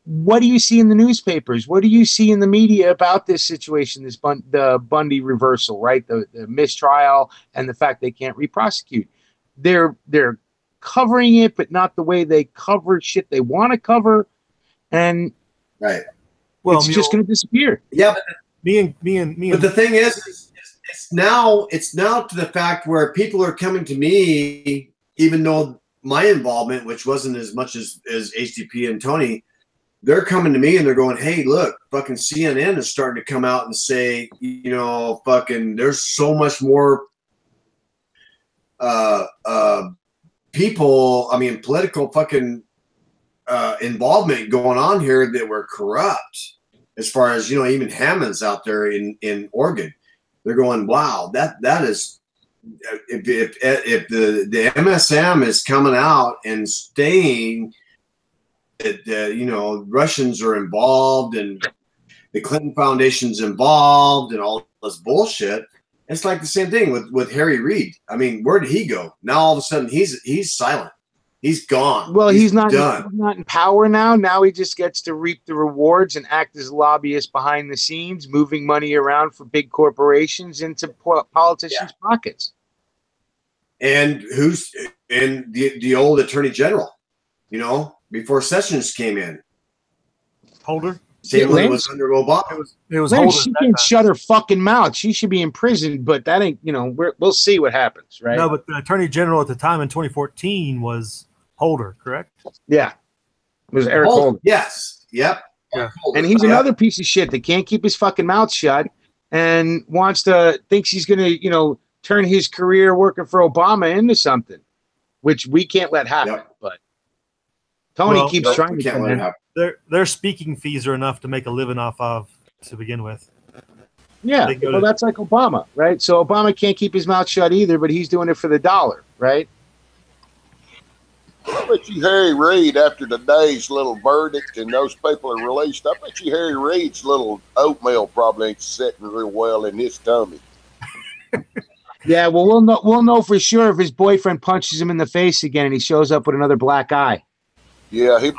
what do you see in the newspapers? What do you see in the media about this situation, the Bundy reversal, right? The mistrial and the fact they can't re-prosecute. They're covering it, but not the way they cover shit they want to cover, and well, it's just going to disappear. Yeah, but me. But the thing is, it's now to the fact where people are coming to me, even though my involvement, which wasn't as much as HDP and Tony, they're coming to me and they're going, "Hey, look, fucking CNN is starting to come out and say, fucking, there's so much more people, political fucking involvement going on here that were corrupt." As far as, even Hammond's out there in Oregon, they're going, "Wow, that is, if the MSM is coming out and saying that, Russians are involved and the Clinton Foundation's involved and all this bullshit." It's like the same thing with Harry Reid. Where did he go? Now all of a sudden he's silent. He's gone. Well, he's not done. he's not in power now. Now he just gets to reap the rewards and act as lobbyist behind the scenes, moving money around for big corporations into politicians' pockets. And the old attorney general, you know, before Sessions came in. Holder. Same one that was under Obama. It was Lynch, Holder. she can shut her fucking mouth. She should be in prison, but that ain't, you know, we'll see what happens, right? No, but the attorney general at the time in 2014 was Holder, correct? Yeah. It was Eric Holder. Yes. Yep. Yeah. And he's another piece of shit that can't keep his fucking mouth shut and thinks he's going to, you know, turn his career working for Obama into something, which we can't let happen. Yep. But Tony keeps trying to let it happen. Their speaking fees are enough to make a living off of to begin with. Yeah, well, that's like Obama, right? So Obama can't keep his mouth shut either, but he's doing it for the dollar, right? I bet you Harry Reid, after today's little verdict and those people are released, I bet you Harry Reid's little oatmeal probably ain't sitting real well in his tummy. Yeah, well, we'll know for sure if his boyfriend punches him in the face again and he shows up with another black eye. Yeah, he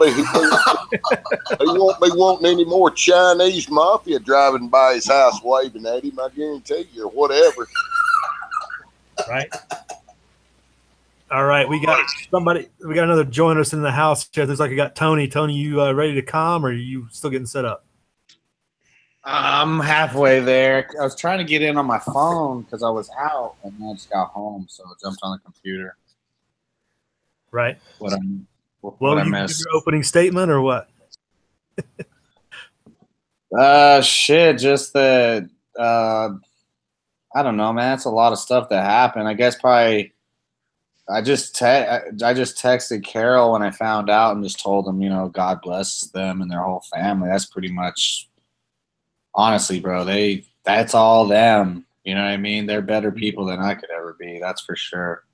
won't be wanting any more Chinese mafia driving by his house waving at him, I guarantee you, or whatever. Right. All right, we got another join us in the house. There's like I got Tony. Tony, you ready to come, or are you still getting set up? I'm halfway there. I was trying to get in on my phone because I was out, and then I just got home, so I jumped on the computer. Right. What I you missed. give your opening statement or what? Shit, just that. I don't know, man. It's a lot of stuff that happened. I guess probably. I just texted Carol when I found out and just told them, you know, God bless them and their whole family. That's pretty much, honestly, bro. That's all them. You know what I mean? They're better people than I could ever be. That's for sure.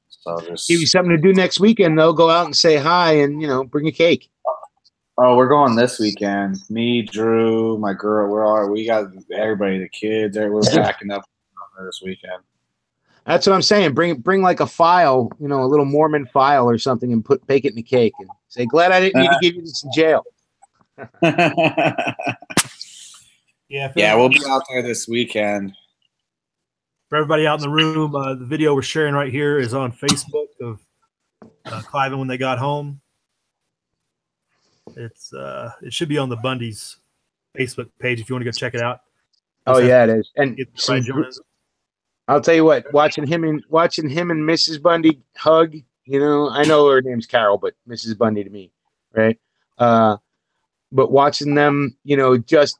So just Give you something to do next weekend, though. Go out and say hi and, you know, bring a cake. Oh, we're going this weekend. Me, Drew, my girl. We got everybody, the kids. We're packing up this weekend. That's what I'm saying. Bring like a file, you know, a little Mormon file or something, and bake it in a cake and say, "Glad I didn't need to give you this in jail." Yeah, we'll be out there this weekend. For everybody out in the room, the video we're sharing right here is on Facebook of Clive when they got home. It should be on the Bundy's Facebook page if you want to go check it out. Oh yeah, it is. And right, I'll tell you what, watching him and Mrs. Bundy hug, you know, I know her name's Carol, but Mrs. Bundy to me, right? But watching them, you know, just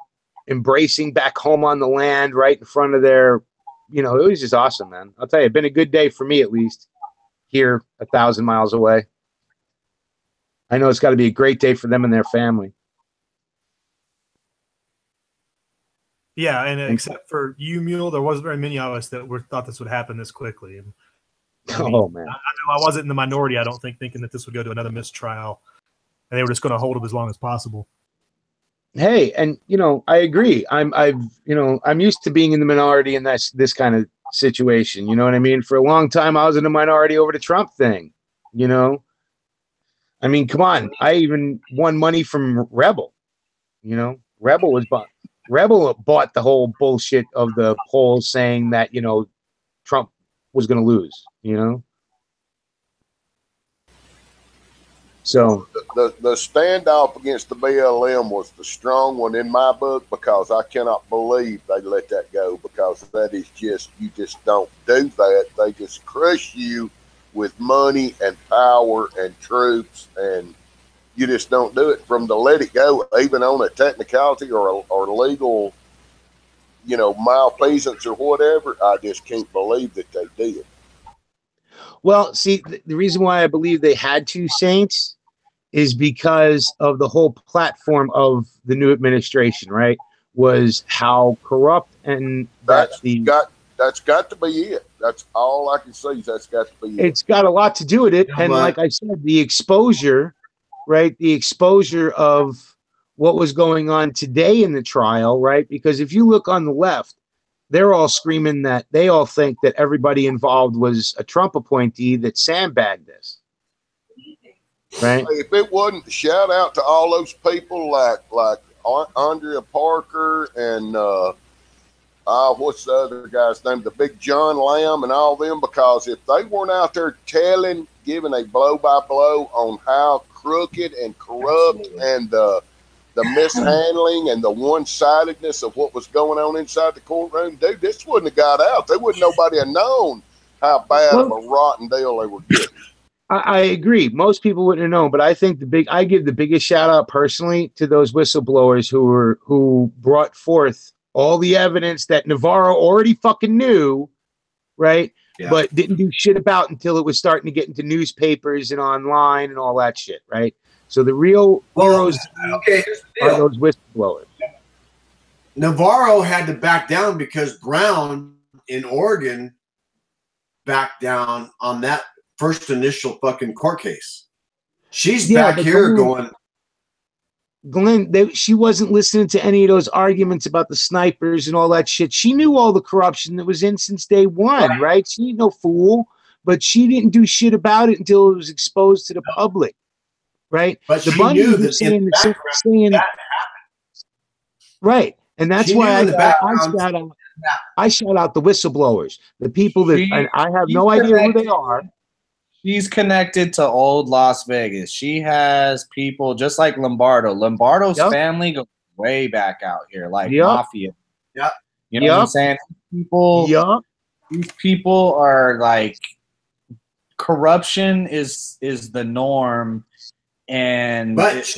embracing back home on the land right in front of their, you know, it was just awesome, man. I'll tell you, it's been a good day for me, at least, here 1,000 miles away. I know it's got to be a great day for them and their family. Yeah, and except for you, Mule, there wasn't very many of us that thought this would happen this quickly. And I mean, oh man, I wasn't in the minority. I don't think thinking that this would go to another mistrial, and they were just going to hold him as long as possible. Hey, and you know, I agree. I'm used to being in the minority in this kind of situation. You know what I mean? For a long time, I was in the minority over the Trump thing. You know, I mean, come on. I even won money from Rebel. You know, Rebel bought the whole bullshit of the polls saying that, you know, Trump was going to lose, you know? So the standoff against the BLM was the strong one in my book, because I cannot believe they let that go, because that is just, you just don't do that. They just crush you with money and power and troops, and you just don't do it. From the let it go, even on a technicality or legal, you know, malfeasance or whatever, I just can't believe that they did. Well, see, the reason why I believe they had to, Saints, is because of the whole platform of the new administration, right? Was how corrupt and that's got to be it. That's all I can say. That's got to be it. It's got a lot to do with it. And like I said, the exposure, right? The exposure of what was going on today in the trial, right? Because if you look on the left, they're all screaming that they all think that everybody involved was a Trump appointee that sandbagged this, right? If it wasn't, shout out to all those people like Andrea Parker and what's the other guy's name? The Big John Lamb and all them, because if they weren't out there giving a blow-by-blow on how crooked and corrupt and the mishandling and the one-sidedness of what was going on inside the courtroom, dude, this wouldn't have got out. They wouldn't nobody have known how bad of a rotten deal they were getting. I agree. Most people wouldn't have known, but I think I give the biggest shout out personally to those whistleblowers who brought forth all the evidence that Navarro already fucking knew, right? Yeah. But didn't do shit about until it was starting to get into newspapers and online and all that shit, right? So the real heroes are those whistleblowers. Navarro had to back down because Brown in Oregon backed down on that first initial fucking court case. She's back here going. Glenn, she wasn't listening to any of those arguments about the snipers and all that shit. She knew all the corruption that was in since day one, right? She ain't no fool, but she didn't do shit about it until it was exposed to the public, right? But the she knew that saying, right, and that's why I shout out the whistleblowers, the people that and I have no idea who they are. She's connected to old Las Vegas. She has people just like Lombardo. Lombardo's family goes way back out here, like mafia. Yeah. You know what I'm saying? These people are like, corruption is the norm, and it's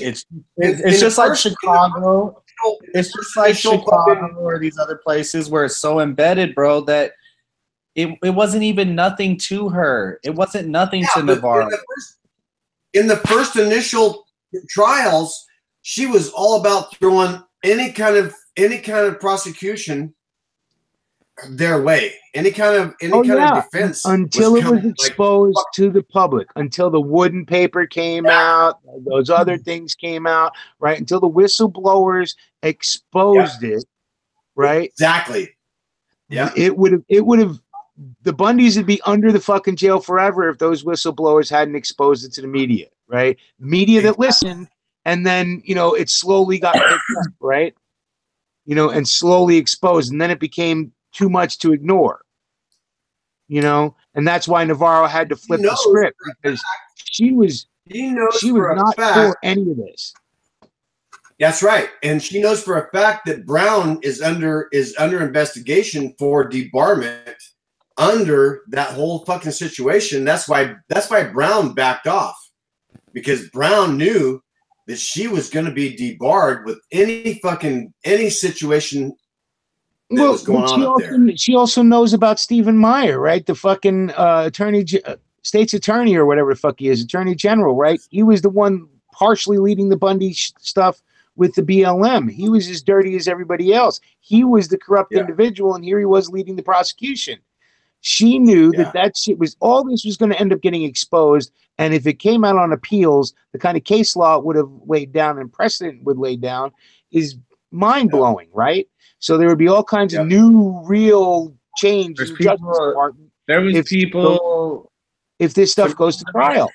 just like Chicago. It's just like Chicago or these other places where it's so embedded, bro, that it wasn't even nothing to her. It wasn't nothing to Navarro. In the first initial trials, she was all about throwing any kind of prosecution their way. Any kind of defense until it was exposed to the public, until the wooden paper came out, those other things came out, right? Until the whistleblowers exposed it, right? Exactly. Yeah. It would have the Bundys would be under the fucking jail forever if those whistleblowers hadn't exposed it to the media, right? Media that listened, and then, it slowly got picked up, right? And slowly exposed, and then it became too much to ignore, and that's why Navarro had to flip the script, because she was not for any of this. That's right, and she knows for a fact that Brown is under investigation for debarment under that whole fucking situation. That's why Brown backed off, because Brown knew that she was going to be debarred with any situation that was going on up there. She also knows about Stephen Meyer, right? The fucking state's attorney or whatever the fuck he is, attorney general, right? He was the one partially leading the Bundy stuff with the BLM. He was as dirty as everybody else. He was the corrupt individual, and here he was leading the prosecution. She knew that shit was, all this was going to end up getting exposed, and if it came out on appeals, the kind of case law it would have laid down and precedent would lay down is mind-blowing, right? So there would be all kinds of new, real change in the Justice Department. There was if this stuff goes to trial.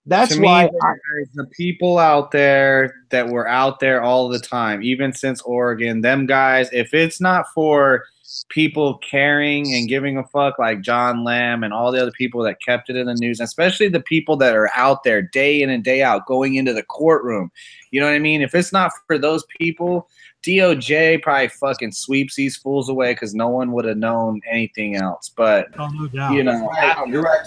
That's why there's the people out there that were out there all the time, even since Oregon. Them guys, if it's not for people caring and giving a fuck like John Lamb and all the other people that kept it in the news, especially the people that are out there day in and day out going into the courtroom. You know what I mean? If it's not for those people, DOJ probably fucking sweeps these fools away because no one would have known anything else. But, no doubt. You're right.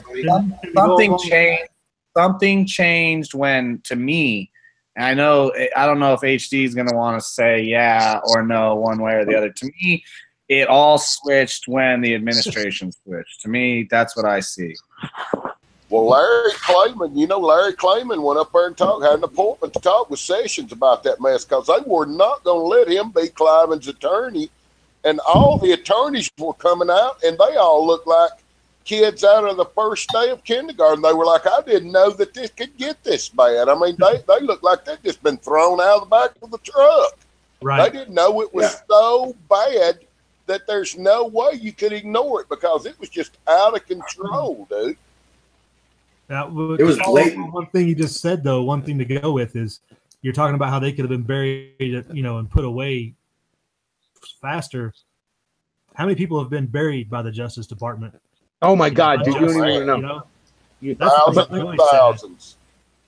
Something changed. Something changed when, to me, and I don't know if HD is going to want to say yeah or no one way or the other. To me, it all switched when the administration switched. To me, that's what I see. Well, Larry Clayman went up there and had an appointment to talk with Sessions about that mess, because they were not going to let him be Cliven's attorney. And all the attorneys were coming out, and they all looked like kids out of the first day of kindergarten. They were like, I didn't know that this could get this bad. I mean, they looked like they'd just been thrown out of the back of the truck. Right. They didn't know it was so bad that there's no way you could ignore it, because it was just out of control, dude. It was blatant. One thing you just said, though, one thing to go with is you're talking about how they could have been buried, and put away faster. How many people have been buried by the Justice Department? Oh my God, dude, you don't even know. Thousands.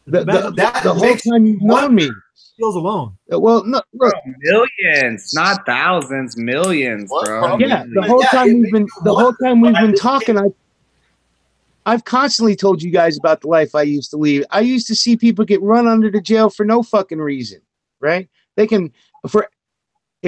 The whole time you've known me. Skills alone. Well, no, look, millions, not thousands, millions, bro. Yeah, the whole time we've been talking, I've constantly told you guys about the life I used to lead. I used to see people get run under the jail for no fucking reason, right? If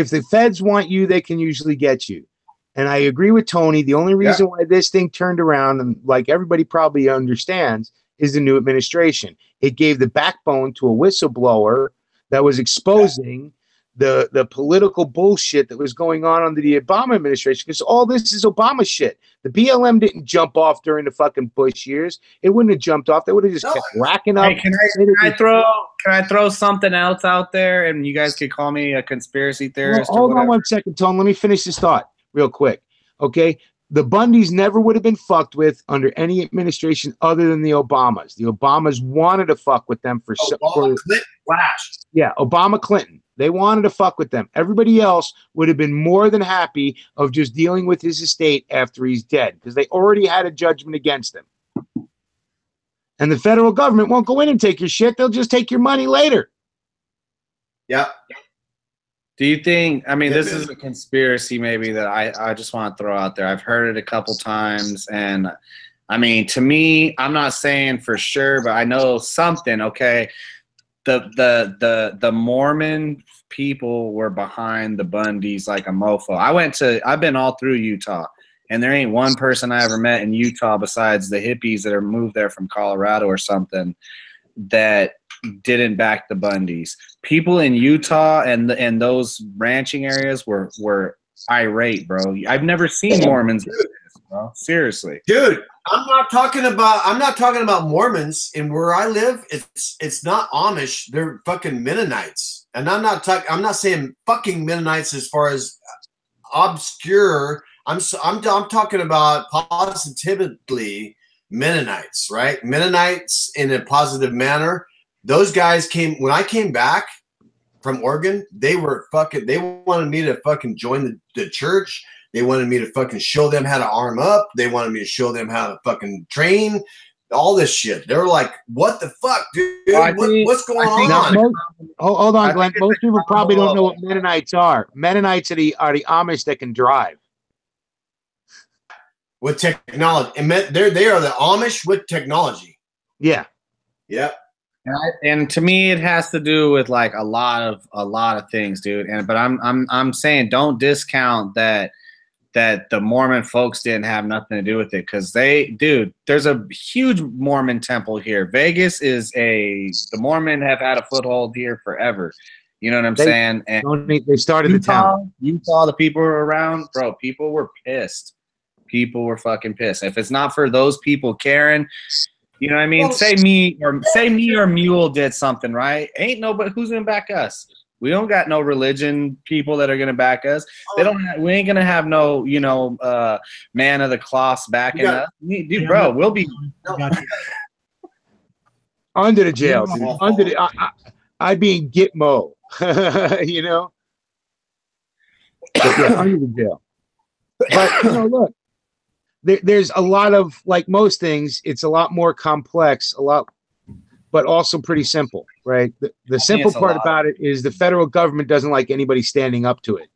the feds want you, they can usually get you. And I agree with Tony. The only reason why this thing turned around, and like everybody probably understands, is the new administration. It gave the backbone to a whistleblower that was exposing the political bullshit that was going on under the Obama administration, because all this is Obama shit. The BLM didn't jump off during the fucking Bush years. It wouldn't have jumped off. They would have just kept racking up. Hey, can I throw something else out there, and you guys could call me a conspiracy theorist? Hold on one second, Tone. Let me finish this thought real quick. Okay. The Bundys never would have been fucked with under any administration other than the Obamas. The Obamas wanted to fuck with them Clinton flashed. Yeah, Obama, Clinton. They wanted to fuck with them. Everybody else would have been more than happy of just dealing with his estate after he's dead, because they already had a judgment against him. And the federal government won't go in and take your shit. They'll just take your money later. Yeah. Do you think, I mean, this is a conspiracy maybe that I just want to throw out there. I've heard it a couple times, and I mean, to me, I'm not saying for sure, but I know something, okay? The Mormon people were behind the Bundys like a mofo. I've been all through Utah, and there ain't one person I ever met in Utah besides the hippies that are moved there from Colorado or something that didn't back the Bundys. People in Utah and those ranching areas were irate, bro. I've never seen Mormons do this, bro. Seriously, dude. I'm not talking about Mormons. And where I live, it's not Amish. They're fucking Mennonites. And I'm not saying fucking Mennonites as far as obscure. I'm talking about positively Mennonites, right? Mennonites in a positive manner. Those guys when I came back from Oregon, they wanted me to fucking join the church. They wanted me to fucking show them how to arm up. They wanted me to show them how to fucking train, all this shit. They were like, what the fuck, dude? What's going on? Hold on, Glenn. Most people probably don't know what Mennonites are. Mennonites are the Amish that can drive. With technology. And they are the Amish with technology. Yeah. Yep. And to me, it has to do with like a lot of things, dude. But I'm saying don't discount that the Mormon folks didn't have nothing to do with it, because there's a huge Mormon temple here. Vegas is the Mormon have had a foothold here forever. You know what I'm saying? And they started the town. Utah, the people were around, bro. People were pissed. People were fucking pissed. If it's not for those people caring. You know what I mean? Say me or Mule did something, right? Ain't nobody who's gonna back us. We don't got no religion people that are gonna back us. We ain't gonna have no, man of the cloths backing us. Dude, bro, we'll be under the jail, dude. I'd be in Gitmo, you know. But yeah, under the jail. But look. There's a lot of, like most things, it's a lot more complex, but also pretty simple, right? The simple part about it is the federal government doesn't like anybody standing up to it,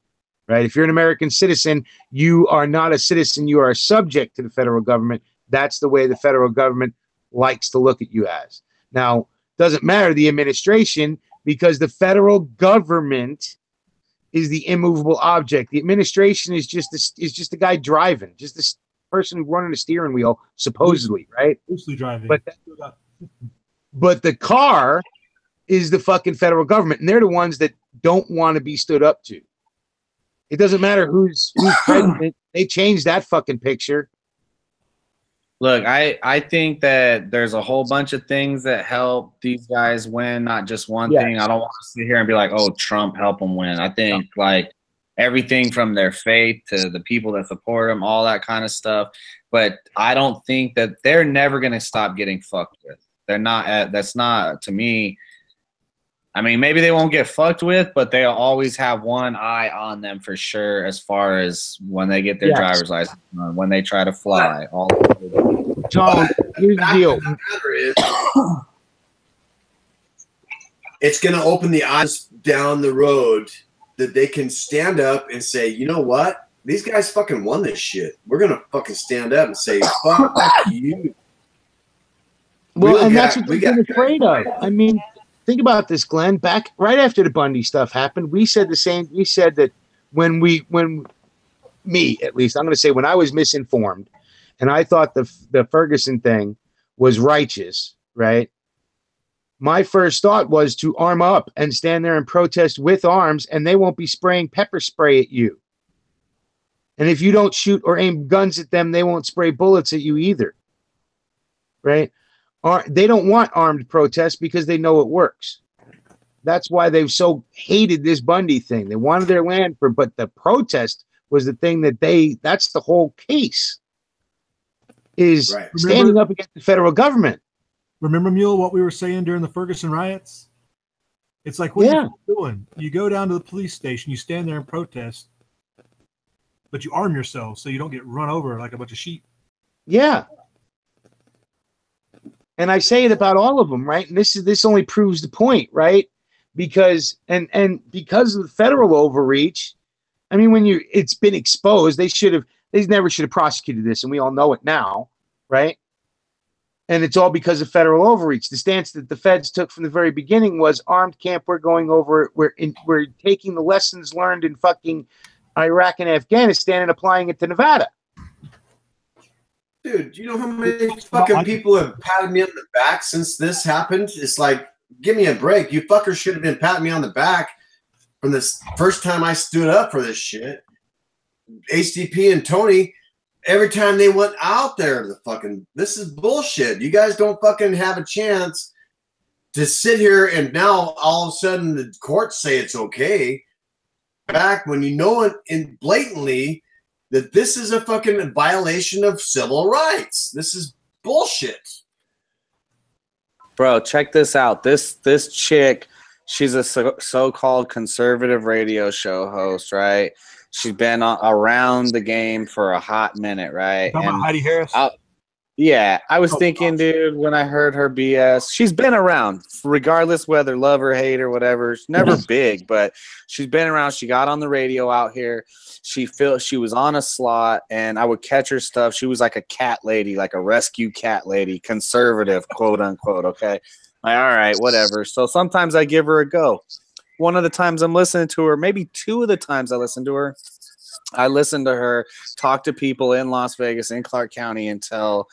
right? If you're an American citizen, you are not a citizen. You are a subject to the federal government. That's the way the federal government likes to look at you as. Now, doesn't matter the administration, because the federal government is the immovable object. The administration is just the guy driving, just the person running the steering wheel, supposedly, right? Loosely driving. But the car is the fucking federal government, and they're the ones that don't want to be stood up to. It doesn't matter who's president. They changed that fucking picture. Look, I think that there's a whole bunch of things that help these guys win, not just one thing. I don't want to sit here and be like, oh, Trump helped them win. I think like everything from their faith to the people that support them, all that kind of stuff. but I don't think that they're never going to stop getting fucked with. They're not. That's not, to me. I mean, maybe they won't get fucked with, but they'll always have one eye on them for sure, as far as when they get their driver's license, when they try to fly. All Tom, here's the deal. It's going to open the eyes down the road that they can stand up and say, you know what? These guys fucking won this shit. We're going to fucking stand up and say, fuck you. Well, and that's what they've been afraid of. I mean, think about this, Glenn. Back right after the Bundy stuff happened, we said the same. We said that when me, at least, I'm going to say when I was misinformed and I thought the Ferguson thing was righteous, right? My first thought was to arm up and stand there and protest with arms, and they won't be spraying pepper spray at you. And if you don't shoot or aim guns at them, they won't spray bullets at you either. Right? They don't want armed protests because they know it works. That's why they've so hated this Bundy thing. They wanted their land but the protest was the thing that's the whole case, is standing up against the federal government. Remember, Mule, what we were saying during the Ferguson riots? It's like, what are you doing? You go down to the police station, you stand there and protest, but you arm yourself so you don't get run over like a bunch of sheep. Yeah. And I say it about all of them, right? And this only proves the point, right? Because because of the federal overreach, I mean, it's been exposed, they never should have prosecuted this, and we all know it now, right? And it's all because of federal overreach. The stance that the feds took from the very beginning was armed camp. We're going over. We're taking the lessons learned in fucking Iraq and Afghanistan and applying it to Nevada. Dude, you know how many fucking people have patted me on the back since this happened? It's like, give me a break. You fuckers should have been patting me on the back from this first time I stood up for this shit. HDP and Tony. Every time they went out there, this is bullshit. You guys don't fucking have a chance to sit here and now all of a sudden the courts say it's okay. Back when you know it blatantly that this is a fucking violation of civil rights. This is bullshit. Bro, check this out. This chick, she's a so-called conservative radio show host, right? She's been around the game for a hot minute, right? Talking about Heidi Harris? I was thinking, dude, when I heard her BS, she's been around, regardless whether love or hate or whatever. She's never big, but she's been around. She got on the radio out here. She was on a slot, and I would catch her stuff. She was like a cat lady, like a rescue cat lady, conservative, quote unquote. Okay, like, all right, whatever. So sometimes I give her a go. One of the times I'm listening to her, maybe two of the times I listen to her, I listen to her talk to people in Las Vegas, in Clark County, and tell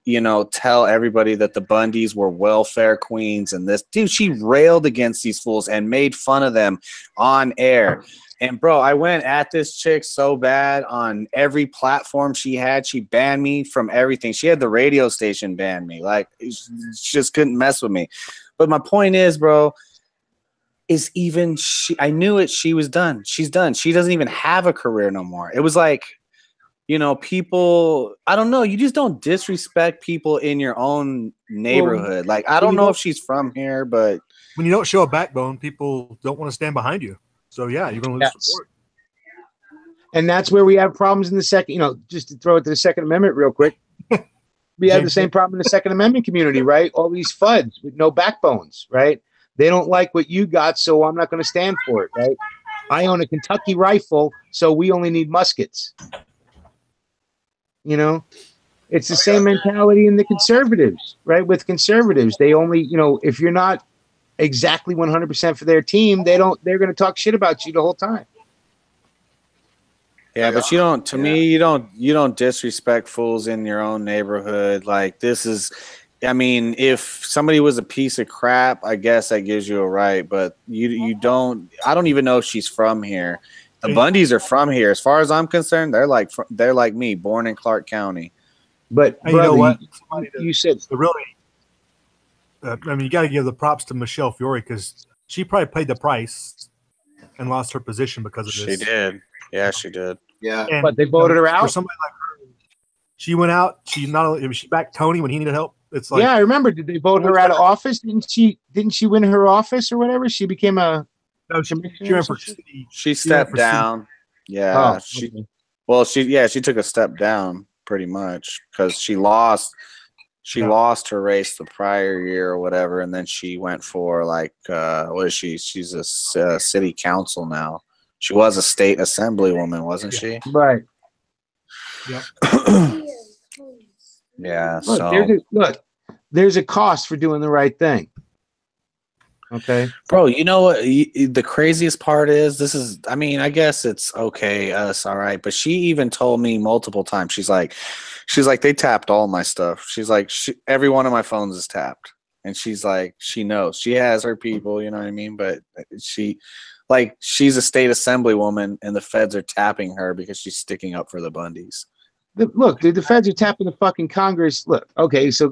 everybody that the Bundys were welfare queens and this. Dude, she railed against these fools and made fun of them on air. And, bro, I went at this chick so bad on every platform she had. She banned me from everything. She had the radio station ban me. Like, she just couldn't mess with me. But my point is, bro, I knew it. She was done. She's done. She doesn't even have a career no more. It was like, people, I don't know. You just don't disrespect people in your own neighborhood. Like, I don't know if she's from here, but when you don't show a backbone, people don't want to stand behind you. So yeah, you're going to lose support. And that's where we have problems in the second, just to throw it to the Second Amendment real quick. We have the same problem in the Second Amendment community, right? All these FUDs with no backbones, right? They don't like what you got, so I'm not going to stand for it, right? I own a Kentucky rifle, so we only need muskets. It's the same mentality in the conservatives, right? With conservatives, they only, if you're not exactly 100% for their team, they're going to talk shit about you the whole time. Yeah, but you don't. To me, you don't disrespect fools in your own neighborhood. Like, this is. I mean, if somebody was a piece of crap, I guess that gives you a right, but you don't. I don't even know if she's from here. The Bundys are from here, as far as I'm concerned. They're like me, born in Clark County. But you know what? You said really. You got to give the props to Michelle Fiore because she probably paid the price and lost her position because of this. She did. Yeah, she did. Yeah, but they voted her out. For somebody like her, She went out. She not only she backed Tony when he needed help. It's like yeah, I remember. Did they vote her out of office? Didn't she win her office or whatever? She became a no, she ran for city. She stepped down. Yeah, okay. she took a step down pretty much because she lost her race the prior year or whatever, and then she went for like what is she? She's a city council now. She was a state assemblywoman, wasn't she? Right. Yep. Yeah. There's a cost for doing the right thing. Okay, bro. You know what? The craziest part is I mean, I guess it's okay, us, all right. But she even told me multiple times. She's like, they tapped all my stuff. She's like, every one of my phones is tapped, and she's like, she knows. She has her people, you know what I mean? But she's a state assemblywoman, and the feds are tapping her because she's sticking up for the Bundys. Look, dude, the feds are tapping the fucking Congress. Look, okay, so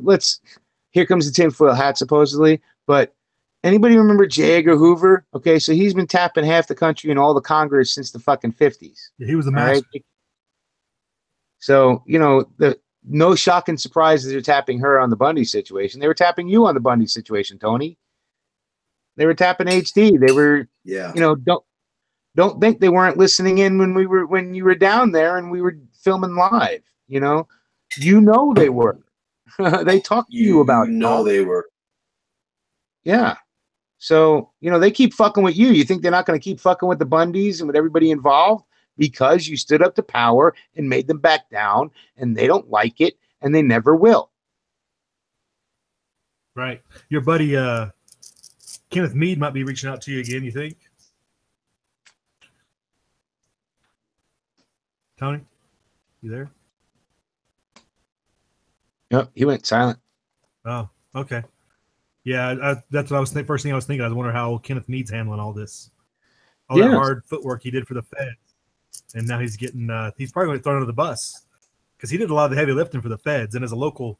here comes the tinfoil hat, supposedly. But anybody remember J. Edgar Hoover? Okay, so he's been tapping half the country and all the Congress since the fucking 50s. Yeah, he was the master. Right? So, no shock and surprise that they're tapping her on the Bundy situation. They were tapping you on the Bundy situation, Tony. They were tapping HD. They were, don't think they weren't listening in when you were down there and we were filming live. They were. They talked to you about. They were. Yeah. So they keep fucking with you. You think they're not going to keep fucking with the Bundys and with everybody involved because you stood up to power and made them back down, and they don't like it, and they never will. Right. Your buddy Kenneth Meade might be reaching out to you again. You think? Tony, you there? Yep, he went silent. Oh, okay. Yeah, that's what I was thinking. First thing I was thinking, I was wondering how Kenneth Meade's handling all this, all that hard footwork he did for the feds, and now he's getting. He's probably going to throw under the bus because he did a lot of the heavy lifting for the feds, and as a local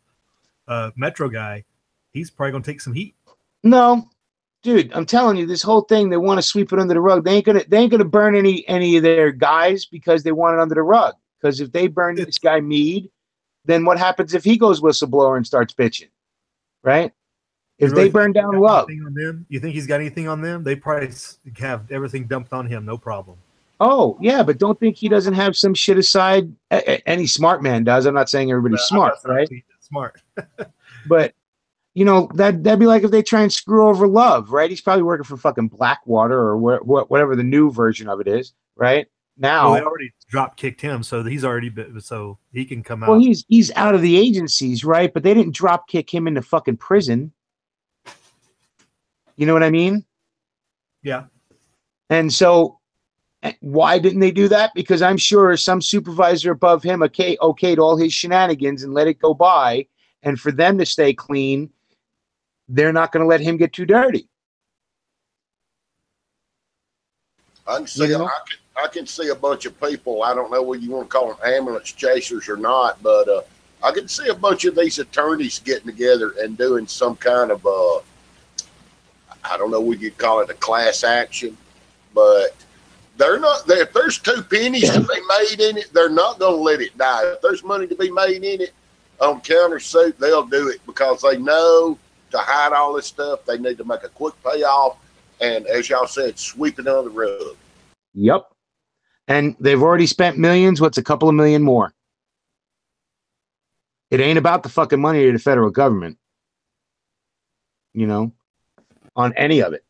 Metro guy, he's probably going to take some heat. No, dude, I'm telling you, this whole thing, they want to sweep it under the rug. They ain't gonna burn any of their guys because they want it under the rug. Because if they burn this guy Meade, then what happens if he goes whistleblower and starts bitching, right? If they burn down Love, you think he's got anything on them? They probably have everything dumped on him, no problem. Oh yeah, but don't think he doesn't have some shit aside. Any smart man does. I'm not saying everybody's smart, right? Smart, but. That'd be like if they try and screw over Love, right? He's probably working for fucking Blackwater or whatever the new version of it is, right? Now they already drop kicked him, so he's already so he can come out. Well, he's out of the agencies, right? But they didn't drop kick him into fucking prison. You know what I mean? Yeah. And so, why didn't they do that? Because I'm sure some supervisor above him okayed all his shenanigans and let it go by, and for them to stay clean. They're not going to let him get too dirty. I can see a bunch of people. I don't know whether you want to call them ambulance chasers or not, but I can see a bunch of these attorneys getting together and doing some kind of I don't know what you'd call it, a class action, but they're not. If there's 2 pennies to be made in it, they're not going to let it die. If there's money to be made in it on countersuit, they'll do it because they know. To hide all this stuff, they need to make a quick payoff, and as y'all said, sweep it under the rug. Yep, and they've already spent millions. What's a couple of million more? It ain't about the fucking money of the federal government, on any of it.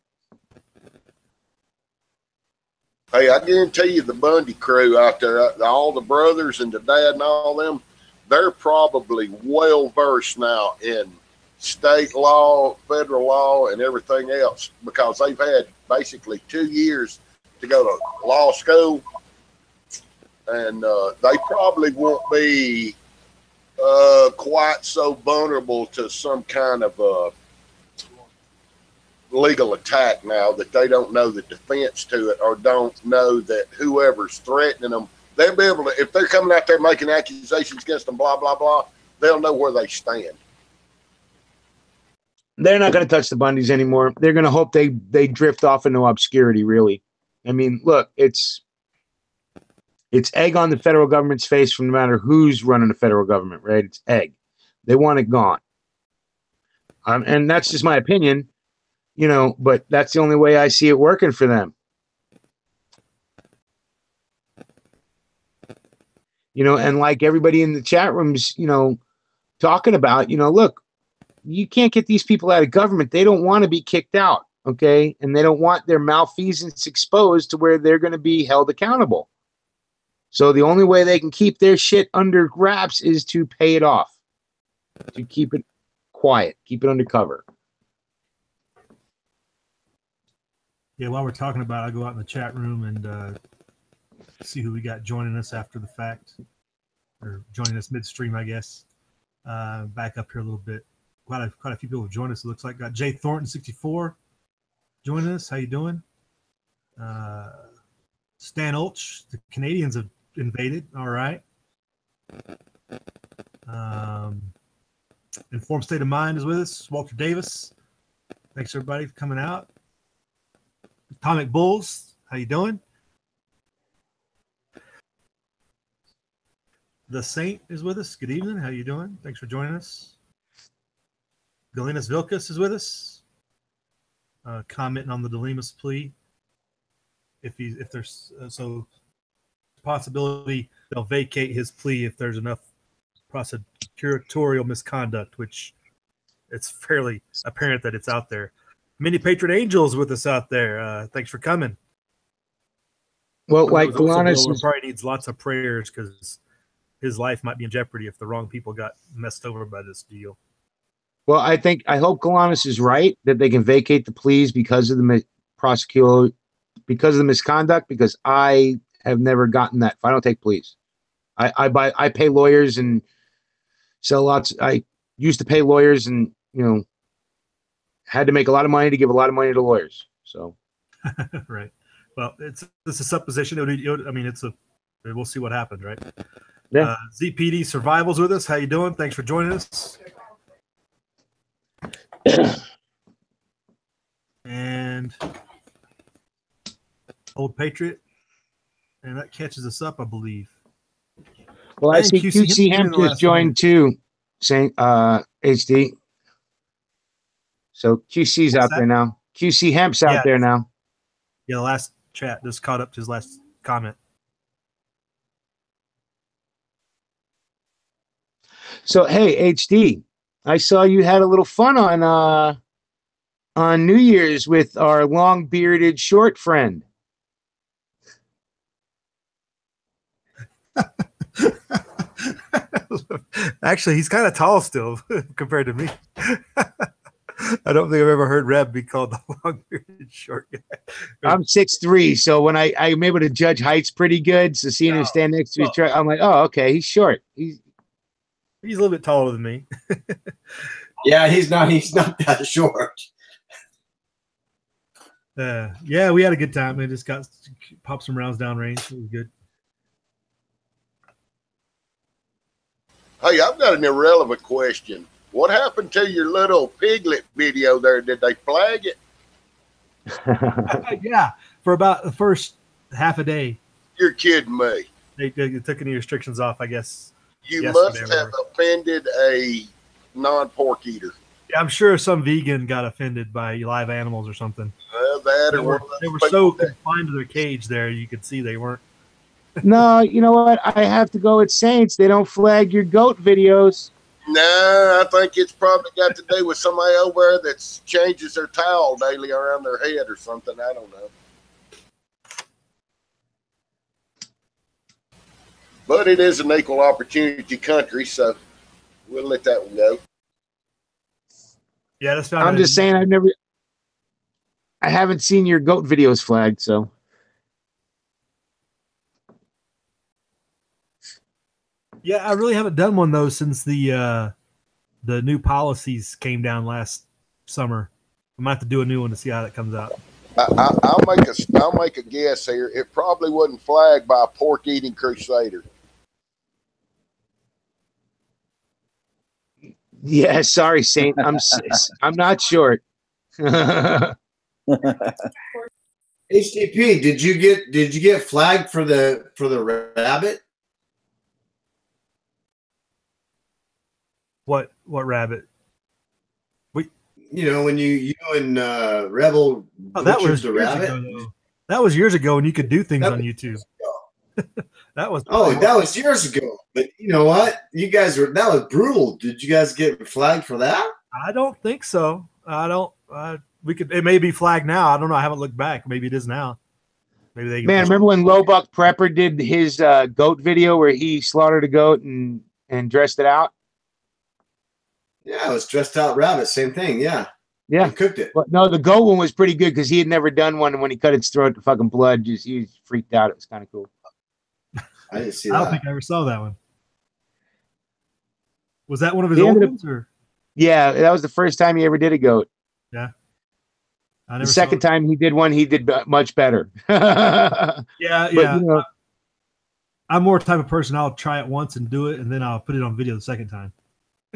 Hey, I guarantee you, the Bundy crew out there, all the brothers and the dad and all them, they're probably well versed now in state law, federal law, and everything else because they've had basically 2 years to go to law school, and they probably won't be quite so vulnerable to some kind of legal attack now that they don't know the defense to it or don't know that whoever's threatening them, they'll be able to, if they're coming out there making accusations against them, blah, blah, blah, they'll know where they stand. They're not going to touch the Bundys anymore. They're going to hope they drift off into obscurity, really. I mean, look, it's It's egg on the federal government's face from no matter who's running the federal government, right? It's egg. They want it gone. And that's just my opinion, but that's the only way I see it working for them. And like everybody in the chat rooms, talking about, look, you can't get these people out of government. They don't want to be kicked out, okay? And they don't want their malfeasance exposed to where they're going to be held accountable. So the only way they can keep their shit under wraps is to pay it off, to keep it quiet, keep it undercover. Yeah, while we're talking about it, I'll go out in the chat room and see who we got joining us after the fact, or joining us midstream, I guess. Back up here a little bit. Quite a few people have joined us. It looks like got Jay Thornton 64 joining us. How you doing? Stan Ulch, the Canadians have invaded. All right. Informed State of Mind is with us. Walter Davis. Thanks everybody for coming out. Atomic Bulls, how you doing? The Saint is with us. Good evening. How you doing? Thanks for joining us. Galenas Vilkas is with us. Commenting on the Delimas plea. If there's possibility they'll vacate his plea if there's enough prosecutorial misconduct, which it's fairly apparent that it's out there. Mini Patron Angels with us out there. Thanks for coming. Well, like Galanis probably needs lots of prayers because his life might be in jeopardy if the wrong people got messed over by this deal. Well, I hope Galanis is right that they can vacate the pleas because of the prosecutor, because of the misconduct. Because I have never gotten that. If I don't take pleas, I pay lawyers and sell lots. I used to pay lawyers and had to make a lot of money to give a lot of money to lawyers. So, right. Well, it's a supposition. We'll see what happens, right? Yeah. ZPD Survival's with us. How you doing? Thanks for joining us. And Old Patriot, and that catches us up, I believe. Well, I see QC Hemp just joined too, saying HD. So QC's out there now. QC Hemp's out there now. Yeah, the last chat just caught up to his last comment. So hey, HD, I saw you had a little fun on New Year's with our long bearded short friend. Actually, he's kind of tall still compared to me. I don't think I've ever heard Reb be called the long bearded short guy. I'm 6'3", so when I'm able to judge heights pretty good, so seeing him stand next to his truck, I'm like, oh, okay, he's short. He's a little bit taller than me. Yeah, he's not that short. Yeah, we had a good time. We just popped some rounds downrange. It was good. Hey, I've got an irrelevant question. What happened to your little piglet video there? Did they flag it? Yeah, for about the first half a day. You're kidding me. They took any restrictions off, I guess. You must have offended a non-pork eater. Yeah, I'm sure some vegan got offended by live animals or something. They were so confined to their cage there, you could see they weren't. No, you know what? I have to go with Saints. They don't flag your goat videos. No, I think it's probably got to do with somebody over there that changes their towel daily around their head or something. I don't know. But it is an equal opportunity country, so we'll let that one go. Yeah, that's. I'm just saying, I haven't seen your goat videos flagged, so. Yeah, I really haven't done one though since the new policies came down last summer. I might have to do a new one to see how that comes out. I'll make a guess here. It probably wasn't flagged by a pork eating crusader. Yeah, sorry, Saint. I'm not short. HTP, did you get flagged for the rabbit? What rabbit? You know, when you and Rebel That butchered was the years rabbit. ago, though. That was years ago when you could do things That on was YouTube. That was that was years ago. But you know what? You guys that was brutal. Did you guys get flagged for that? I don't think so. I don't. It may be flagged now. I don't know. I haven't looked back. Maybe it is now. Maybe they. Man, remember when Lowbuck Prepper did his goat video where he slaughtered a goat and dressed it out? Yeah, it was dressed out rabbit. Same thing. Yeah. Yeah. And cooked it. But no, the goat one was pretty good because he had never done one, and when he cut its throat, the fucking blood he was freaked out. It was kind of cool. I didn't see I that. don't think I ever saw that one. Was that one of his old ones? Or? Yeah, that was the first time he ever did a goat. Yeah. The second time he did one, he did much better. Yeah. But, you know, I'm more type of person. I'll try it once and do it, and then I'll put it on video the second time.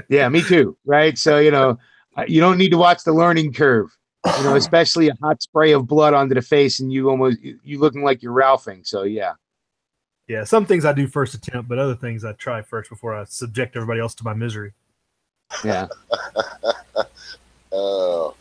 Yeah, me too. Right. So, you know, you don't need to watch the learning curve, you know, especially a hot spray of blood onto the face and you looking like you're Ralphing. So, yeah. Yeah. Some things I do first attempt, but other things I try first before I subject everybody else to my misery. Yeah. But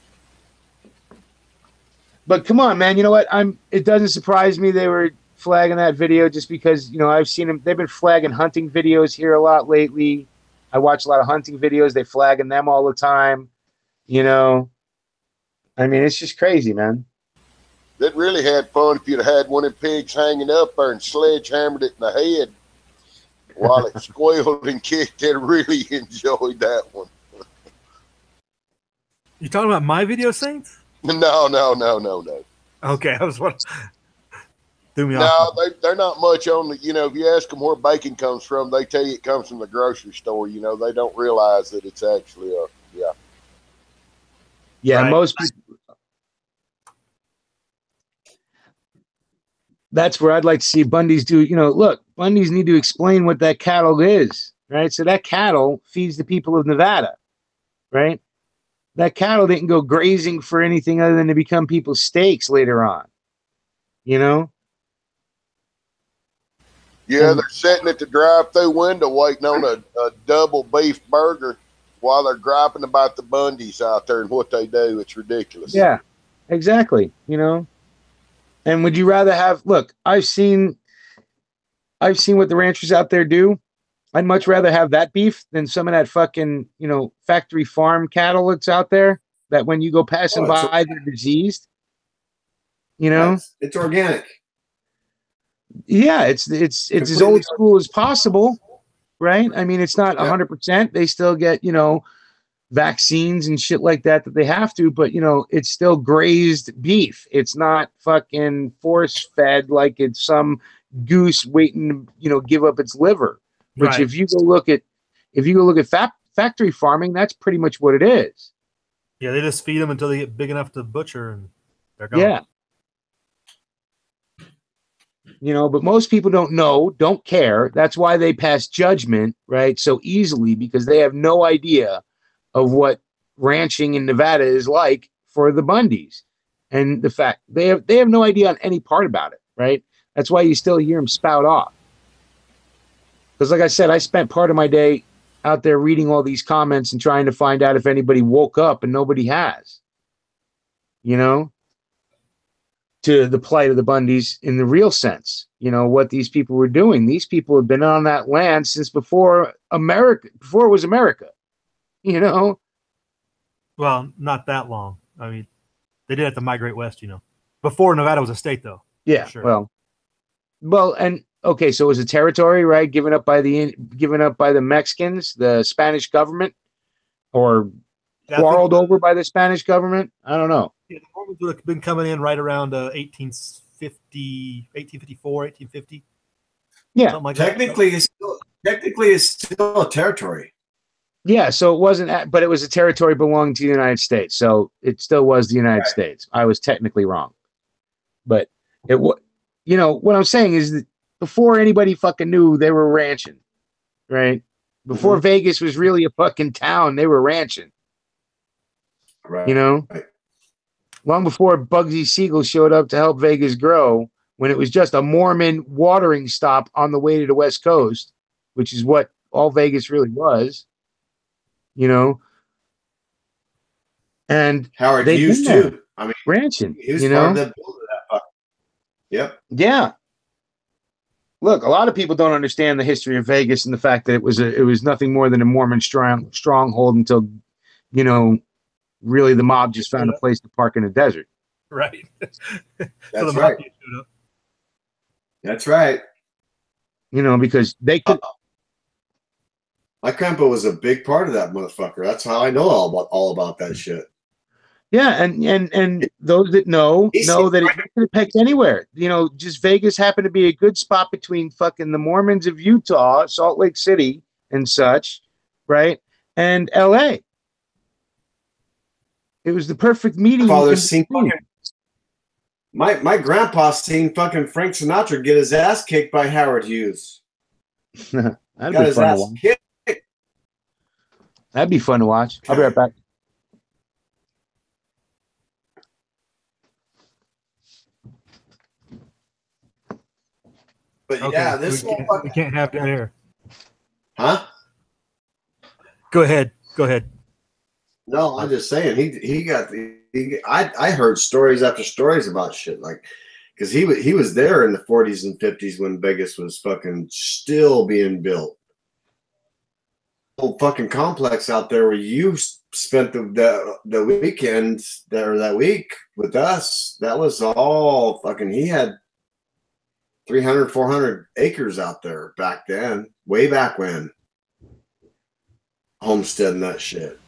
come on, man. You know what? It doesn't surprise me they were flagging that video just because, you know, I've seen them. They've been flagging hunting videos here a lot lately. I watch a lot of hunting videos. They flagging them all the time. You know, I mean, it's just crazy, man. That really had fun if you'd had one of the pigs hanging up there and sledgehammered it in the head while it squealed and kicked. They really enjoyed that one. You talking about my video, Saints? No. Okay, I was wondering. Threw me No, off. they're not much on the, you know, if you ask them where bacon comes from, they tell you it comes from the grocery store. You know, they don't realize that it's actually Yeah, Right. most people. That's where I'd like to see Bundy's do. You know, look, Bundy's need to explain what that cattle is, right? So that cattle feeds the people of Nevada, right? That cattle didn't go grazing for anything other than to become people's steaks later on, you know? Yeah, they're sitting at the drive-through window waiting on a double beef burger while they're griping about the Bundys out there and what they do. It's ridiculous. Yeah, exactly. You know, and would you rather have? Look, I've seen what the ranchers out there do. I'd much rather have that beef than some of that fucking, you know, factory farm cattle that's out there. That when you go passing by, they're diseased. You know, it's organic. Yeah, it's as old school as possible, right? I mean, it's not 100%. They still get, you know, vaccines and shit like that they have to, but you know, it's still grazed beef. It's not fucking force fed like it's some goose waiting to, you know, give up its liver. Which Right. if you go look at factory farming, that's pretty much what it is. Yeah, they just feed them until they get big enough to butcher, and they're gone. Yeah. You know, but most people don't care. That's why they pass judgment, right, so easily, because they have no idea of what ranching in Nevada is like for the Bundys. And the fact they have no idea on any part about it, right? That's why you still hear them spout off. Because like I said, I spent part of my day out there reading all these comments and trying to find out if anybody woke up, and nobody has. You know? To the plight of the Bundys in the real sense, you know, what these people were doing. These people have been on that land since before it was America, you know? Well, not that long. I mean, they did have to migrate west, you know, before Nevada was a state, though. Yeah. Sure. Well, and okay, so it was a territory, right? Given up by the Mexicans, the Spanish government, or quarreled over by the Spanish government. I don't know. Yeah, the Mormons would have been coming in right around 1854, 1850. Yeah, something like technically it's still a territory. Yeah, so it wasn't, but it was a territory belonging to the United States, so it still was the United States. I was technically wrong, but it was. You know what I'm saying is that before anybody fucking knew, they were ranching, right? Before Vegas was really a fucking town, they were ranching. Right. You know. Right. long before Bugsy Siegel showed up to help Vegas grow, when it was just a Mormon watering stop on the way to the West Coast, which is what all Vegas really was, you know. And Howard they've Hughes been there, too. I mean, ranching, he was you part know. of that build of that fuck. Yep. Yeah. Look, a lot of people don't understand the history of Vegas and the fact that it was nothing more than a Mormon stronghold until, you know, really the mob just found a place to park in the desert. Right. That's right. That's right. You know, because they could. My grandpa was a big part of that motherfucker. That's how I know all about that shit. Yeah, and those that know that it could have picked anywhere. You know, just Vegas happened to be a good spot between fucking the Mormons of Utah, Salt Lake City, and such, right? And L.A. It was the perfect meeting. My grandpa seen fucking Frank Sinatra get his ass kicked by Howard Hughes. That'd be fun to watch. That'd be fun to watch. I'll be right back. But okay, yeah, this we can't have down here. Huh? Go ahead. Go ahead. No, I'm just saying I heard stories after stories about shit like because he was there in the 40s and 50s when Vegas was fucking still being built. Whole fucking complex out there where you spent the weekend there that week with us. That was all fucking. He had 300, 400 acres out there back then, way back when. Homesteading that shit.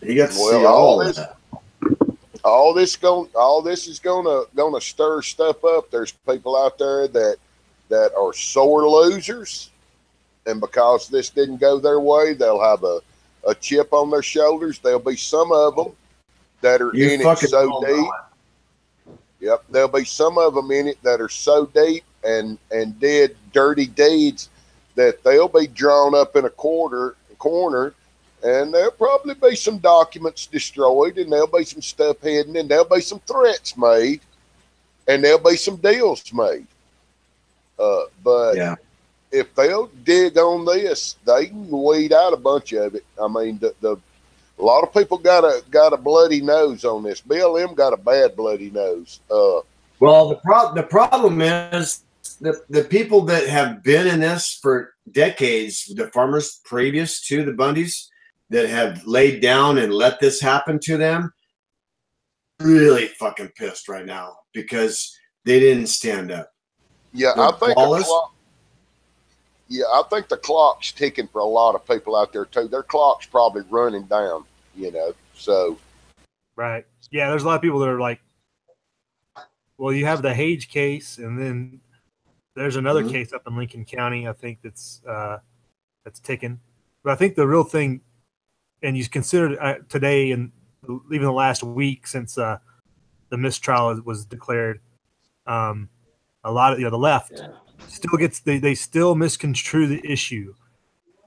He got to see all that. All this is gonna stir stuff up. There's people out there that are sore losers, and because this didn't go their way, they'll have a chip on their shoulders. There'll be some of them that are in it so deep. Yep, there'll be some of them in it that are so deep and did dirty deeds that they'll be drawn up in a corner, and there'll probably be some documents destroyed, and there'll be some stuff hidden, and there'll be some threats made, and there'll be some deals made. But yeah, if they'll dig on this, they can weed out a bunch of it. I mean, a lot of people got a bloody nose on this. BLM got a bad bloody nose. Well, the problem is the people that have been in this for decades, the farmers previous to the Bundys that have laid down and let this happen to them, really fucking pissed right now because they didn't stand up. Yeah, I think the clock's ticking for a lot of people out there too. Their clock's probably running down, you know. So, right, yeah. There's a lot of people that are like, well, you have the Hage case, and then there's another case up in Lincoln County. I think that's ticking. But I think the real thing, and you consider today and even the last week since the mistrial was declared, a lot of the left still gets they still misconstrue the issue.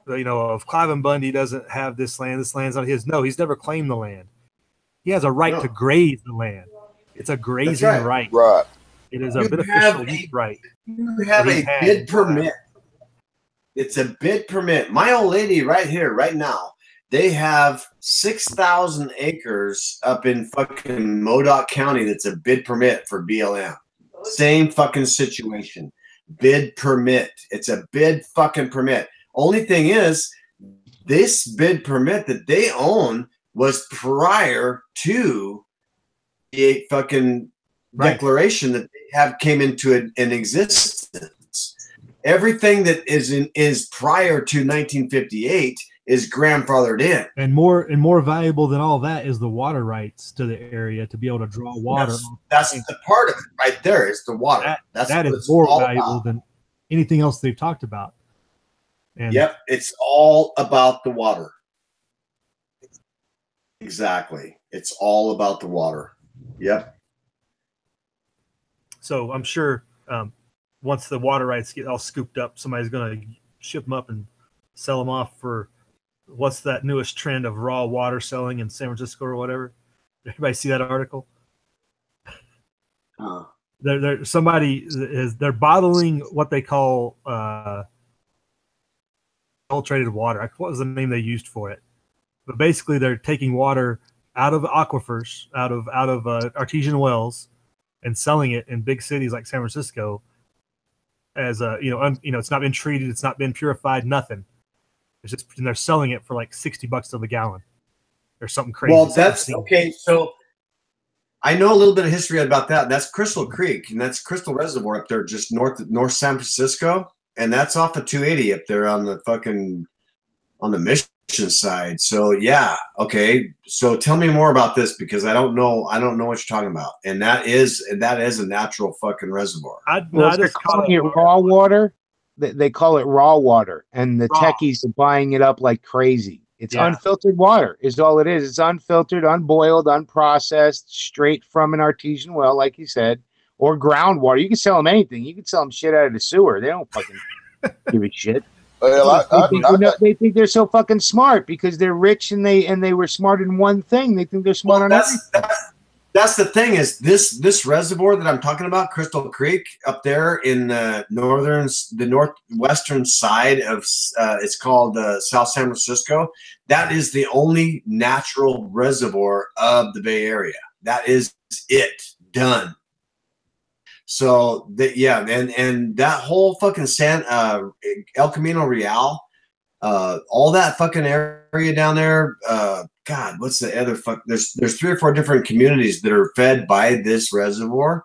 You know, if Cliven Bundy doesn't have this land's not his. No, he's never claimed the land. He has a right to graze the land. It's a grazing right. Right. It is a beneficial right. You have a bid permit. It's a bid permit. My old lady right here, right now, they have 6,000 acres up in fucking Modoc County that's a bid permit for BLM. Same fucking situation. Bid permit. It's a bid fucking permit. Only thing is, this bid permit that they own was prior to the fucking declaration that they have came into an existence. Everything that is prior to 1958 is grandfathered in. And more valuable than all that is the water rights to the area to be able to draw water. That's the part of it right there is the water. That is more valuable than anything else they've talked about. And yep, it's all about the water. Exactly. It's all about the water. Yep. So I'm sure once the water rights get all scooped up, somebody's going to ship them up and sell them off for what's that newest trend of raw water selling in San Francisco or whatever. Everybody see that article? Uh, They're bottling what they call adulterated water. What was the name they used for it? But basically, they're taking water out of aquifers, out of artesian wells, and selling it in big cities like San Francisco as it's not been treated, it's not been purified, nothing. It's just, and they're selling it for like $60 to the gallon or something crazy. well, that's okay. So I know a little bit of history about that. That's Crystal Creek, and that's Crystal Reservoir up there, just north San Francisco, and that's off of 280 up there on the Mission side. So yeah, okay. So tell me more about this because I don't know what you're talking about, and that is a natural fucking reservoir. They're calling it raw water. They call it raw water, and the techies are buying it up like crazy. It's unfiltered water is all it is. It's unfiltered, unboiled, unprocessed, straight from an artesian well, like you said, or groundwater. You can sell them anything. You can sell them shit out of the sewer. They don't fucking give a shit. Well, they think they're so fucking smart because they're rich and they were smart in one thing. They think they're smart on everything. That's the thing is this reservoir that I'm talking about, Crystal Creek, up there in the northwestern side of it's called South San Francisco. That is the only natural reservoir of the Bay Area. That is it done. So and that whole fucking El Camino Real, all that fucking area down there. God, what's the other fuck? There's 3 or 4 different communities that are fed by this reservoir.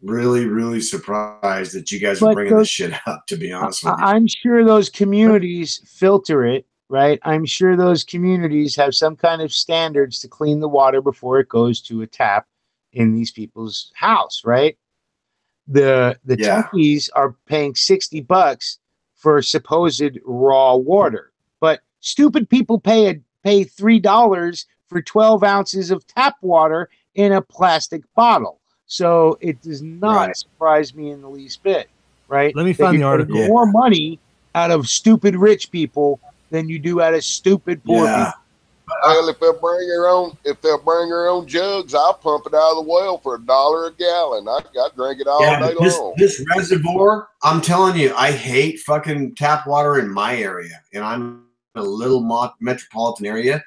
Really, really surprised that you guys are bringing this shit up. To be honest with you, I'm sure those communities filter it, right? I'm sure those communities have some kind of standards to clean the water before it goes to a tap in these people's house, right? The techies are paying $60 for supposed raw water, but stupid people pay $3 for 12 ounces of tap water in a plastic bottle. So it does not surprise me in the least bit, right? Let me find the article. More money out of stupid rich people than you do out of stupid poor people. Well, if they'll bring their own jugs, I'll pump it out of the well for $1 a gallon. I drink it all day long. This reservoir, I'm telling you, I hate fucking tap water in my area, and I'm in a little metropolitan area.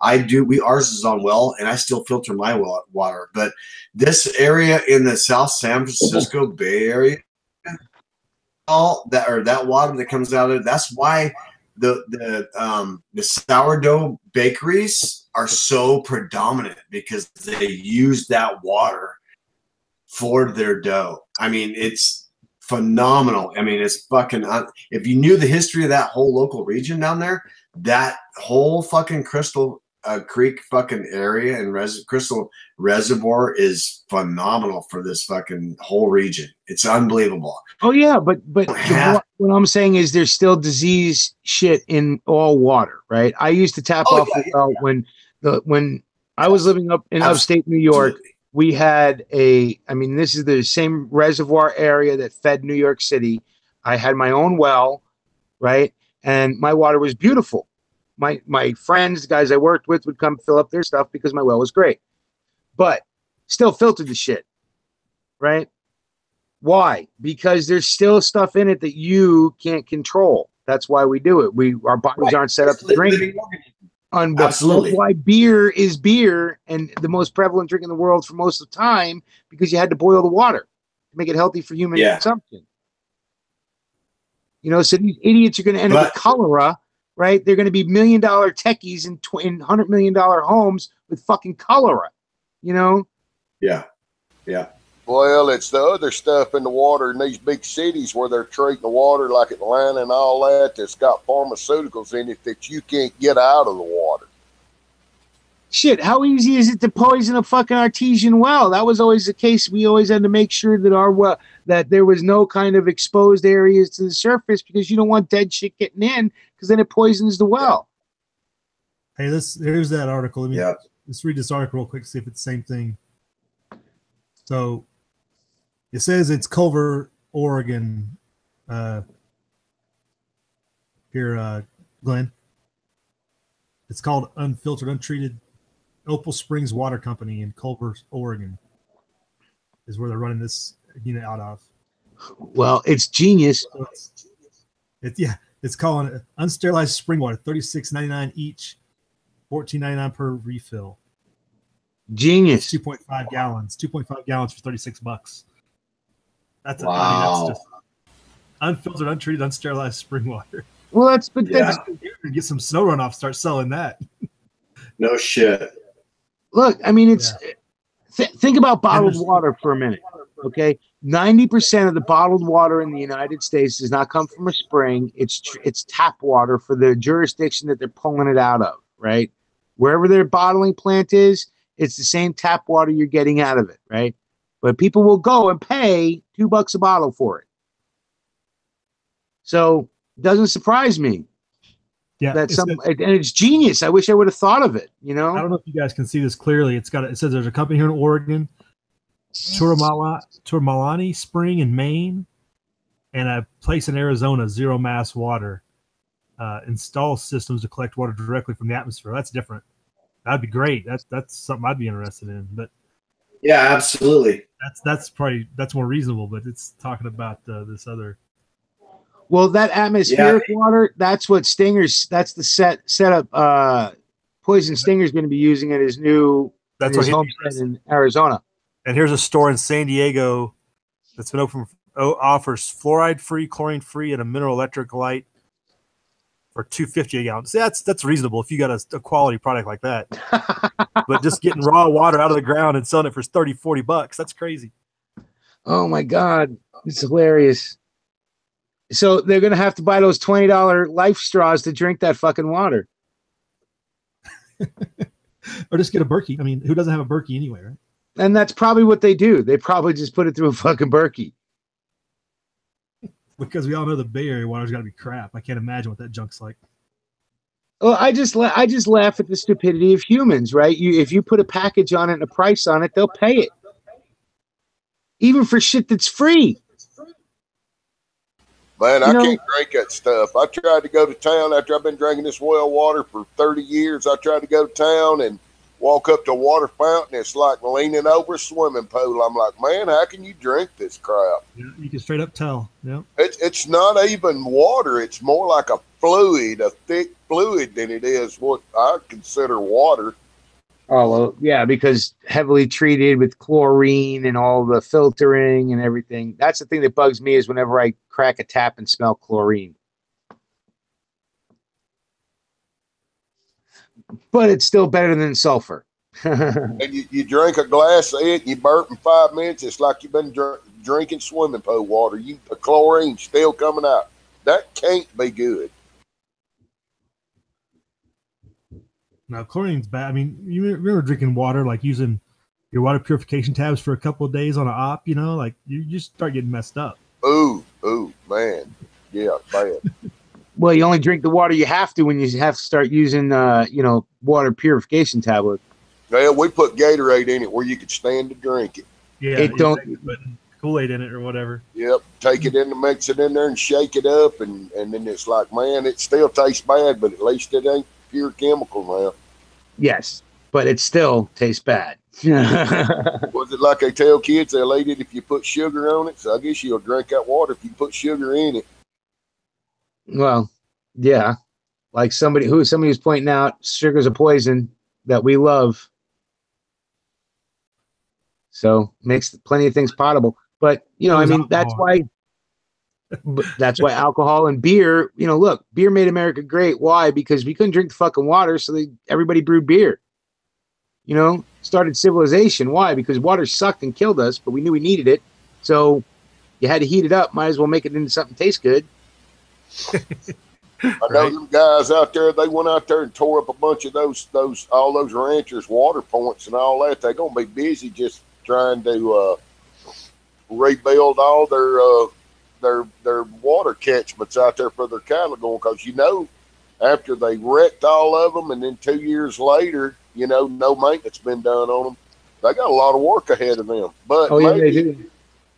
Ours is on well, and I still filter my water. But this area in the South San Francisco Bay Area, that water that comes out of it, that's why the sourdough bakeries are so predominant, because they use that water for their dough. I mean, it's phenomenal. I mean, it's fucking. If you knew the history of that whole local region down there, that whole fucking Crystal Creek fucking area and Crystal Reservoir is phenomenal for this fucking whole region. It's unbelievable. Oh yeah, but what I'm saying is there's still disease shit in all water, right? I used to tap off the well when I was living up in upstate New York. We had this is the same reservoir area that fed New York City. I had my own well, right? And my water was beautiful. My friends, the guys I worked with, would come fill up their stuff because my well was great. But still filtered the shit, right? Why? Because there's still stuff in it that you can't control. That's why we do it. Our bodies aren't set up to drink. Absolutely. That's why beer is beer and the most prevalent drink in the world for most of the time, because you had to boil the water to make it healthy for human consumption. So these idiots are going to end up with cholera, right? They're going to be $1 million techies in $100 million homes with fucking cholera, Yeah. Well, it's the other stuff in the water in these big cities where they're treating the water like Atlanta and all that's got pharmaceuticals in it that you can't get out of the water. Shit, how easy is it to poison a fucking artesian well? That was always the case. We always had to make sure that that there was no kind of exposed areas to the surface, because you don't want dead shit getting in, because then it poisons the well. Hey, here's that article. Let's read this article real quick, see if it's the same thing. So it says it's Culver, Oregon. Here, Glenn. It's called unfiltered, untreated Opal Springs Water Company in Culver, Oregon, is where they're running this unit out of. Well, it's genius. So it's calling it unsterilized spring water, $36.99 each, $14.99 per refill. Genius. 2.5 gallons. 2.5 gallons for $36. That's wow. I mean, that's just unfiltered, untreated, unsterilized spring water. Well, that's get some snow runoff. Start selling that. No shit. Look, I mean, it's think about bottled water for a minute. Okay, 90% of the bottled water in the United States does not come from a spring. It's tap water for the jurisdiction that they're pulling it out of. Right, wherever their bottling plant is, it's the same tap water you're getting out of it. Right, but people will go and pay $2 a bottle for it. So it doesn't surprise me. Yeah, and it's genius. I wish I would have thought of it. You know, I don't know if you guys can see this clearly. It says there's a company here in Oregon, Turmalani Spring in Maine, and a place in Arizona, Zero Mass Water, install systems to collect water directly from the atmosphere. That's different. That'd be great. That's something I'd be interested in. But yeah, absolutely. That's more reasonable. But it's talking about this other. Well, that atmospheric water, that's what Stinger's, that's the setup Poison Stinger's going to be using at his homestead in Arizona. And here's a store in San Diego that's been open, offers fluoride-free, chlorine-free, and a mineral electrolyte for $2.50 a gallon. See, that's reasonable if you got a quality product like that. But just getting raw water out of the ground and selling it for $30-$40, that's crazy. Oh, my God. It's hilarious. So they're going to have to buy those $20 life straws to drink that fucking water. Or just get a Berkey. I mean, who doesn't have a Berkey anyway, right? And that's probably what they do. They probably just put it through a fucking Berkey. Because we all know the Bay Area water's got to be crap. I can't imagine what that junk's like. Well, I just laugh at the stupidity of humans, right? If you put a package on it and a price on it, they'll pay it. Even for shit that's free. Man, I can't drink that stuff. I tried to go to town after I've been drinking this well water for 30 years. I tried to go to town and walk up to a water fountain. It's like leaning over a swimming pool. I'm like, man, how can you drink this crap? Yeah, you can straight up tell. Yeah, it's not even water. It's more like a fluid, a thick fluid than it is what I consider water. Oh, well, yeah, because heavily treated with chlorine and all the filtering and everything. That's the thing that bugs me is whenever I crack a tap and smell chlorine. But it's still better than sulfur. And you drink a glass of it, and you burp in 5 minutes. It's like you've been drinking swimming pool water. The chlorine's still coming out. That can't be good. No, chlorine's bad. I mean, you remember drinking water, like using your water purification tabs for a couple of days on an op, like you just start getting messed up. Ooh, man. Yeah, bad. Well, you only drink the water you have to when you have to start using, water purification tablets. Well, we put Gatorade in it where you could stand to drink it. Yeah, don't put Kool-Aid in it or whatever. Yep, take it in, mix it in there, and shake it up, and then it's like, man, it still tastes bad, but at least it ain't pure chemical now. Yes, but it still tastes bad. Was it like they tell kids they'll eat it if you put sugar on it? So I guess you'll drink that water if you put sugar in it. Well, yeah, like somebody was pointing out, sugar's a poison that we love. So makes plenty of things potable. But I mean, that's why alcohol and beer, look, beer made America great. Why? Because we couldn't drink the fucking water, so everybody brewed beer. Started civilization. Why? Because water sucked and killed us, but we knew we needed it. So you had to heat it up. Might as well make it into something that tastes good. I know them guys out there, they went out there and tore up a bunch of all those ranchers' water points and all that. They're going to be busy just trying to rebuild all their water catchments out there for their cattle going, because after they wrecked all of them and then 2 years later, no maintenance been done on them, they got a lot of work ahead of them. But they do.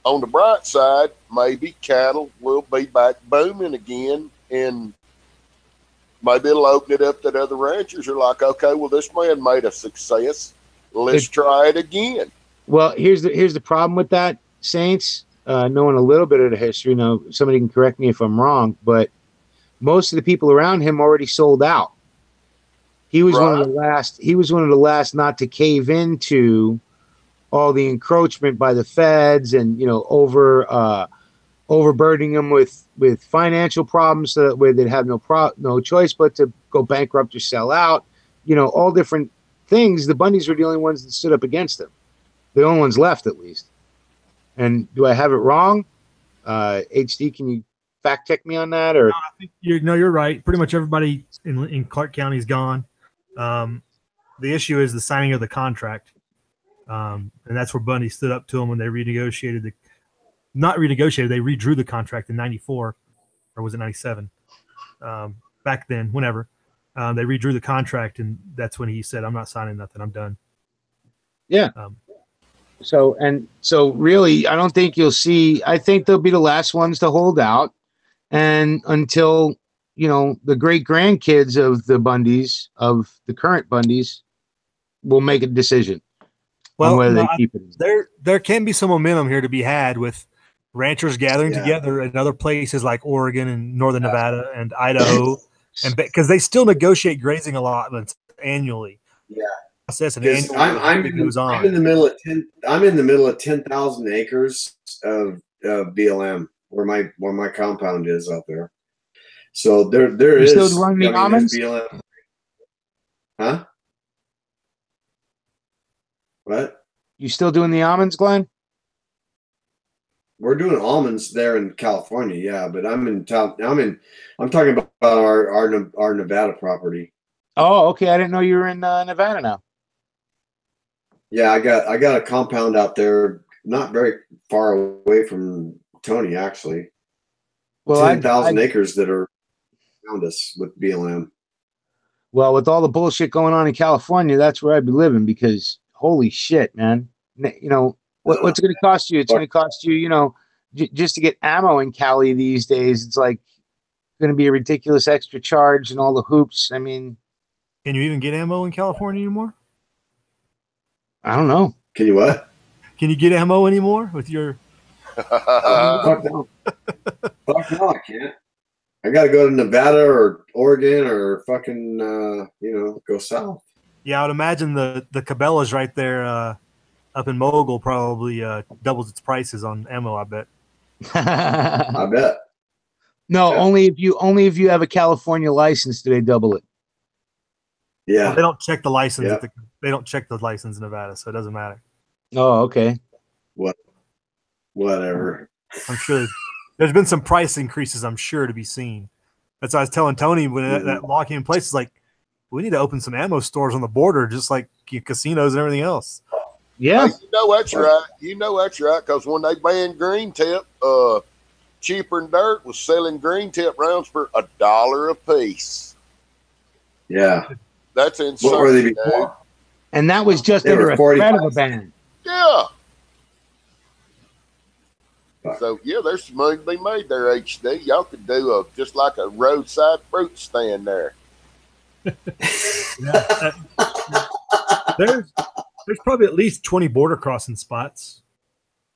On the bright side, maybe cattle will be back booming again in maybe it'll open it up that other ranchers are like, okay, well, this man made a success. Let's try it again. Well, here's the problem with that, Saints. Knowing a little bit of the history, now somebody can correct me if I'm wrong, but most of the people around him already sold out. He was one of the last. He was one of the last not to cave into all the encroachment by the feds and overburdening them with financial problems, so that way they'd have no choice but to go bankrupt or sell out. All different things. The Bundys were the only ones that stood up against them. The only ones left, at least. And do I have it wrong? HD, can you fact check me on that? Or no, I think you're right. Pretty much everybody in Clark County is gone. The issue is the signing of the contract, and that's where Bundy stood up to them when they renegotiated they redrew the contract in '94, or was it '97? Back then, whenever they redrew the contract, and that's when he said, "I'm not signing nothing. I'm done." Yeah. So really, I don't think you'll see. I think they'll be the last ones to hold out, and until the great grandkids of the Bundys, of the current Bundys, will make a decision on whether they keep it. There can be some momentum here to be had with ranchers gathering together in other places like Oregon and Northern Nevada and Idaho, and because they still negotiate grazing allotments annually. Yeah. I'm in the middle of 10,000 acres of BLM where my compound is out there. So there is still running the almonds? BLM. Huh? What? You still doing the almonds, Glenn? We're doing almonds there in California, yeah, but I'm talking about our Nevada property. Oh, okay. I didn't know you were in Nevada now. Yeah, I got a compound out there, not very far away from Tony, actually. Well, 10,000 acres that are around us with BLM. Well, with all the bullshit going on in California, that's where I'd be living, because holy shit, man. What's it going to cost you? It's going to cost you, just to get ammo in Cali these days. It's like going to be a ridiculous extra charge and all the hoops. I mean, can you even get ammo in California anymore? I don't know. Can you what? Can you get ammo anymore with your? Fuck no. Fuck no, I can't. I got to go to Nevada or Oregon or fucking, go south. Yeah, I would imagine the Cabela's right there up in Mogul probably doubles its prices on ammo. I bet. I bet. No, only if you have a California license do they double it. Yeah, well, they don't check the license. They don't check the license in Nevada, so it doesn't matter. Oh, okay. Whatever. I'm sure there's been some price increases. I'm sure to be seen. That's what I was telling Tony when that locking in place is like, we need to open some ammo stores on the border, just like casinos and everything else. Yeah, hey, that's right. That's right. Because when they banned green tip, Cheaper and Dirt was selling green tip rounds for $1 a piece. Yeah. That's insane. What were they before? And that was just under a threat of a ban. Yeah. So, there's some money to be made there, HD. Y'all could do just like a roadside fruit stand there. There's probably at least 20 border crossing spots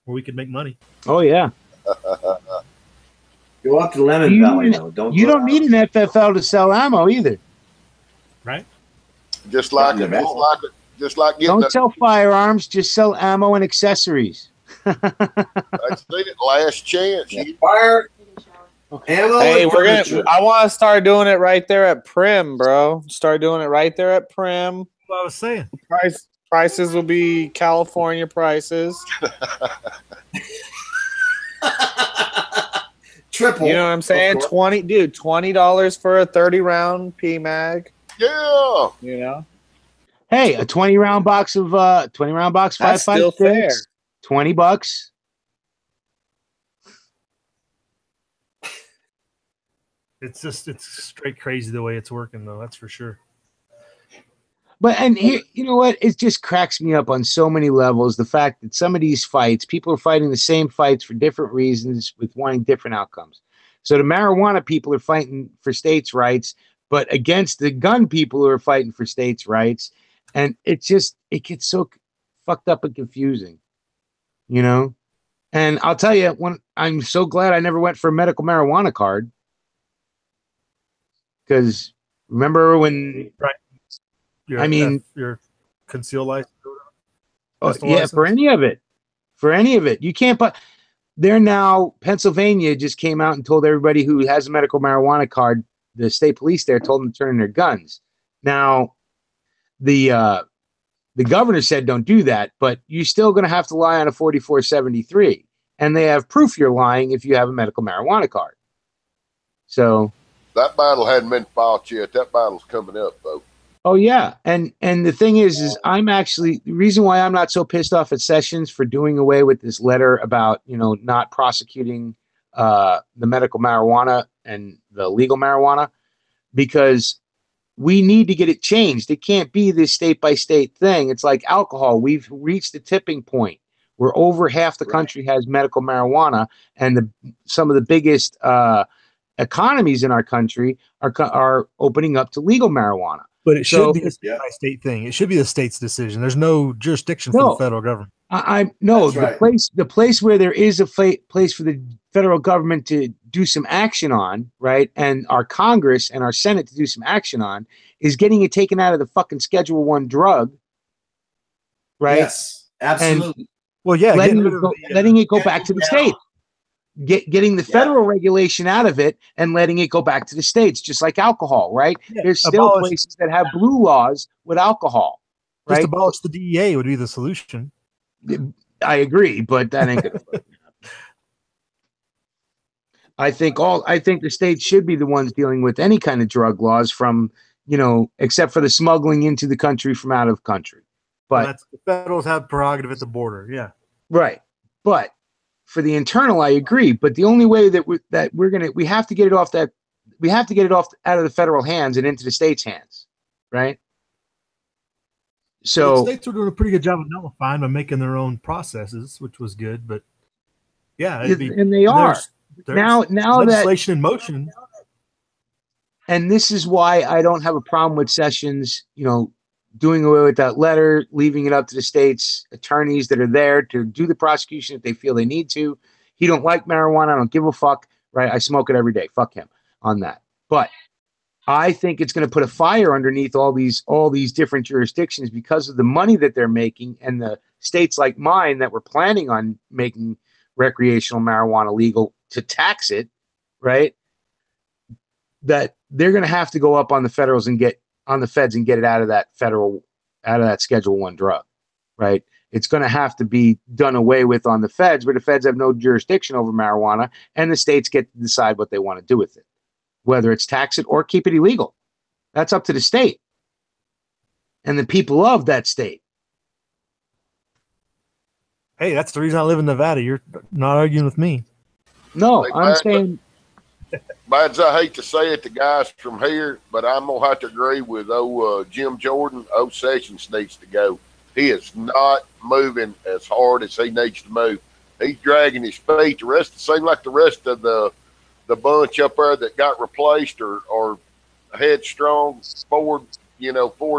where we could make money. Oh, yeah. Go up to Lemon Valley, though. You don't need an FFL to sell ammo either. Right? Just like don't sell firearms, just sell ammo and accessories. That's it. Last chance. Yeah. Fire ammo. Hey, I want to start doing it right there at Prim, bro. Start doing it right there at Prim. That's what I was saying. Prices will be California prices. Triple. You know what I'm saying? $20 for a 30-round PMag. Yeah. You know. Hey, a 20-round box of 5.56. That's still fair. $20. It's straight crazy the way it's working, though. That's for sure. But and here, you know what? It just cracks me up on so many levels. The fact that some of these fights, people are fighting the same fights for different reasons with wanting different outcomes. So the marijuana people are fighting for states' rights but against the gun people who are fighting for states' rights. And it gets so fucked up and confusing, you know? And I'll tell you, when I'm so glad I never went for a medical marijuana card. Because remember when, Right. Your concealed license. yeah, for any of it, you can't. But they're now Pennsylvania just came out and told everybody who has a medical marijuana card, the state police there told them to turn in their guns. Now, the governor said don't do that, but you're still going to have to lie on a 4473, and they have proof you're lying if you have a medical marijuana card. So that battle hadn't been fought yet. That battle's coming up, though. Oh yeah, and the thing is I'm actually the reason why I'm not so pissed off at Sessions for doing away with this letter about not prosecuting the medical marijuana and the legal marijuana, because we need to get it changed. It can't be this state by state thing. It's like alcohol. We've reached the tipping point where over half the country has medical marijuana, and some of the biggest economies in our country are opening up to legal marijuana. But it should be a state-by-state thing. It should be the state's decision. There's no jurisdiction for the federal government. The place where there is a place for the federal government to do some action on, right, and our Congress and our Senate to do some action on, is getting it taken out of the fucking Schedule 1 drug, right? Yes, absolutely. And letting it go back to the state. Getting the federal regulation out of it and letting it go back to the states, just like alcohol, right? Yeah, there's still places that have blue laws with alcohol. Right? Just abolish the DEA would be the solution. I agree, but that ain't gonna work. I think the states should be the ones dealing with any kind of drug laws from, except for the smuggling into the country from out of country. But the federals have prerogative at the border, yeah. Right. But for the internal, I agree. But the only way that we have to get it off out of the federal hands and into the states' hands, right? So the states were doing a pretty good job of nullifying by making their own processes, which was good. But yeah, and they are now legislation in motion. And this is why I don't have a problem with Sessions, doing away with that letter, leaving it up to the states' attorneys that are there to do the prosecution if they feel they need to. He don't like marijuana. I don't give a fuck, right? I smoke it every day. Fuck him on that. But I think it's going to put a fire underneath all these different jurisdictions because of the money that they're making, and the states like mine that were planning on making recreational marijuana legal to tax it, right? That they're going to have to go up on the feds and get it out of that Schedule 1 drug, right? It's going to have to be done away with on the feds, where the feds have no jurisdiction over marijuana, and the states get to decide what they want to do with it, whether it's tax it or keep it illegal. That's up to the state and the people of that state. Hey, that's the reason I live in Nevada. You're not arguing with me. No, I'm saying. Bad as I hate to say it, the guys from here, but I'm going to have to agree with Jim Jordan. Sessions needs to go. He is not moving as hard as he needs to move. He's dragging his feet. Seems like the rest of the bunch up there that got replaced or headstrong forward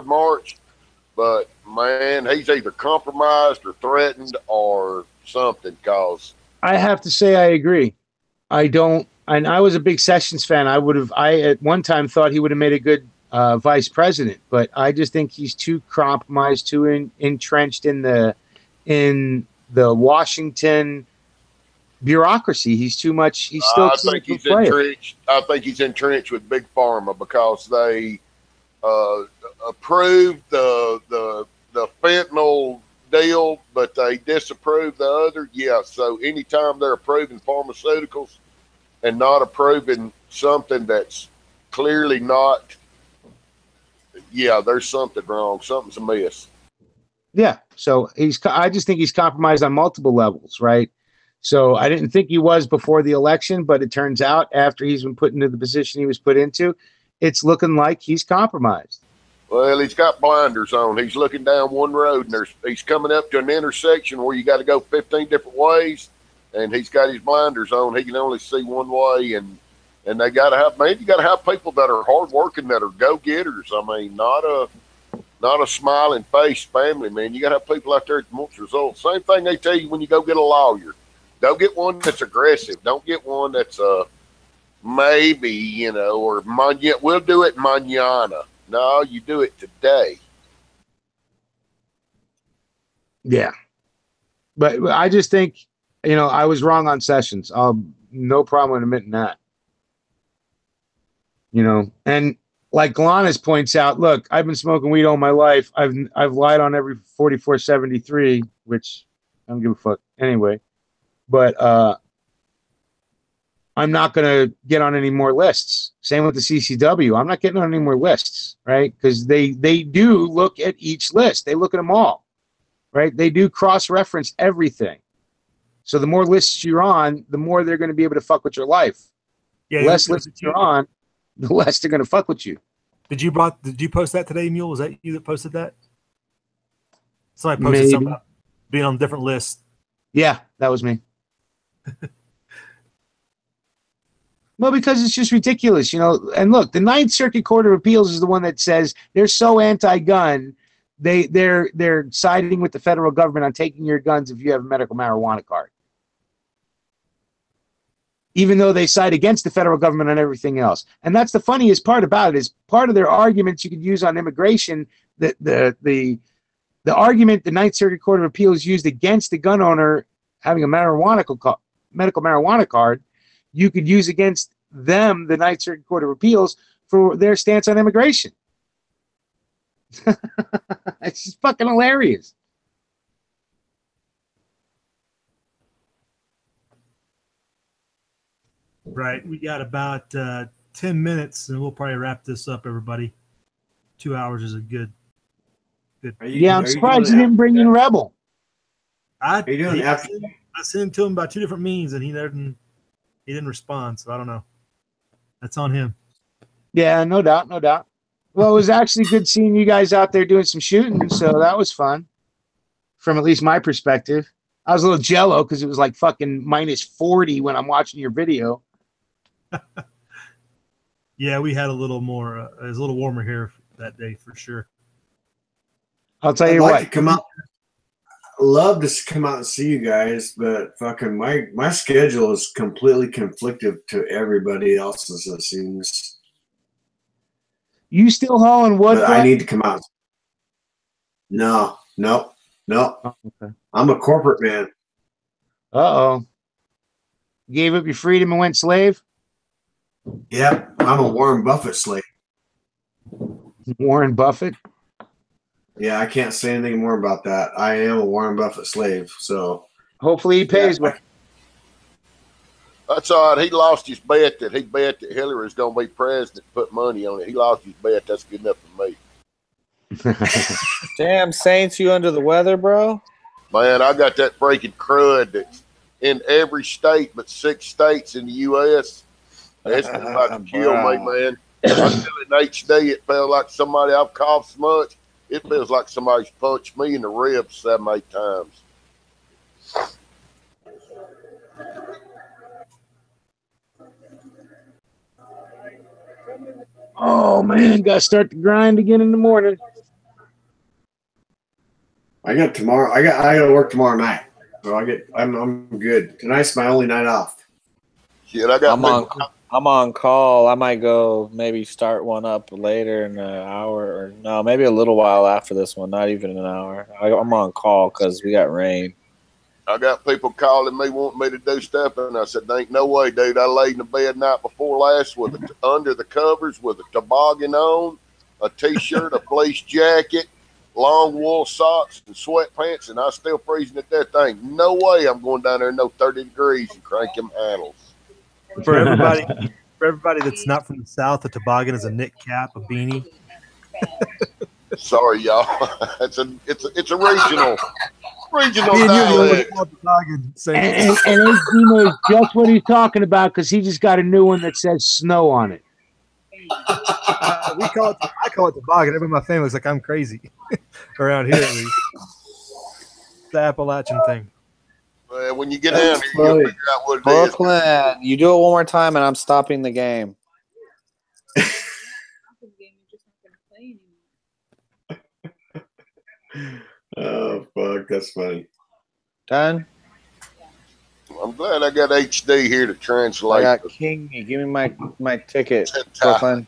march. But, man, he's either compromised or threatened or something, because I have to say I agree. And I was a big Sessions fan. I at one time thought he would have made a good vice president, but I just think he's too compromised, too entrenched in the Washington bureaucracy. He's too much. He's still. I think he's entrenched. I think he's entrenched with Big Pharma because they approved the fentanyl deal, but they disapproved the other. Yeah. So anytime they're approving pharmaceuticals and not approving something that's clearly not, there's something wrong. Something's amiss. Yeah. So I just think he's compromised on multiple levels, right? So I didn't think he was before the election, but it turns out after he's been put into the position he was put into, it's looking like he's compromised. Well, he's got blinders on. He's looking down one road, and he's coming up to an intersection where you got to go 15 different ways, and he's got his blinders on. He can only see one way, and And they got to have, man, you got to have people that are hardworking, that are go-getters. I mean, not a smiling face family, man. You got to have people out there that want results. Same thing they tell you when you go get a lawyer. Don't get one that's aggressive. Don't get one that's maybe, you know, or we'll do it mañana. No, you do it today. Yeah. But I just think, you know, I was wrong on Sessions. No problem admitting that. You know, and like Galanis points out, look, I've been smoking weed all my life. I've lied on every 4473, which I don't give a fuck anyway. But I'm not going to get on any more lists. Same with the CCW. I'm not getting on any more lists, right? Because they do look at each list. They look at them all, right? They do cross-reference everything. So the more lists you're on, the more they're going to be able to fuck with your life. Yeah, the less lists you're on, the less they're going to fuck with you. Did you post that today, Mule? Was that you that posted that? Somebody posted something about being on different lists. Yeah, that was me. Well, because it's just ridiculous, you know. And look, the Ninth Circuit Court of Appeals is the one that says they're so anti-gun, they're siding with the federal government on taking your guns if you have a medical marijuana card. Even though they side against the federal government on everything else. And that's the funniest part about it, is part of their arguments you could use on immigration, the argument the Ninth Circuit Court of Appeals used against the gun owner having a medical marijuana card, you could use against them, the Ninth Circuit Court of Appeals, for their stance on immigration. It's just fucking hilarious. Right. We got about 10 minutes, and we'll probably wrap this up, everybody. 2 hours is a good. Yeah, I'm surprised you didn't bring in Rebel. I sent him to him by 2 different means, and he didn't respond, so I don't know. That's on him. Yeah, no doubt, no doubt. Well, it was actually good seeing you guys out there doing some shooting, so that was fun. From at least my perspective. I was a little jello because it was like fucking minus 40 when I'm watching your video. Yeah, we had a little more. It was a little warmer here that day for sure. I'll tell you what. To come out. I love to come out and see you guys, but fucking my schedule is completely conflicted to everybody else's, it seems. You still hauling wood? But I need to come out. No. Oh, okay. I'm a corporate man. Uh-oh. Gave up your freedom and went slave? Yep, I'm a Warren Buffett slave. Warren Buffett? Yeah, I can't say anything more about that. I am a Warren Buffett slave, so hopefully he pays. Yeah. That's all right. He lost his bet that Hillary was going to be president. Put money on it. He lost his bet. That's good enough for me. Damn, Saints, you under the weather, bro? Man, I got that freaking crud that's in every state but 6 states in the U.S. It's about to kill me, man. I feel it in HD. It felt like somebody, I've coughed so much. It feels like somebody's punched me in the ribs 7, 8 times. Oh, man, got to start the grind again in the morning. I got to work tomorrow night. So I'm good. Tonight's my only night off. Shit, I'm on call. I might go maybe start one up later in an hour, or no, maybe a little while after this one, not even an hour. I'm on call because we got rain. I got people calling me, wanting me to do stuff, and I said, there ain't no way, dude. I laid in the bed night before last with under the covers with a toboggan on, a T-shirt, a fleece jacket, long wool socks, and sweatpants, and I still freezing at that thing. No way I'm going down there in no 30 degrees and crank them handles. For everybody that's not from the South, a toboggan is a knit cap, a beanie. Sorry, y'all. it's a regional dialect. And HD knows just what he's talking about because he just got a new one that says snow on it. I call it toboggan. Everybody in my family looks like I'm crazy around here at least. The Appalachian thing. When you get down here, you'll figure out what it is. Brooklyn, you do it one more time, and I'm stopping the game. Oh fuck, that's funny. Done. I'm glad I got HD here to translate. I got King. Give me my ticket, Brooklyn.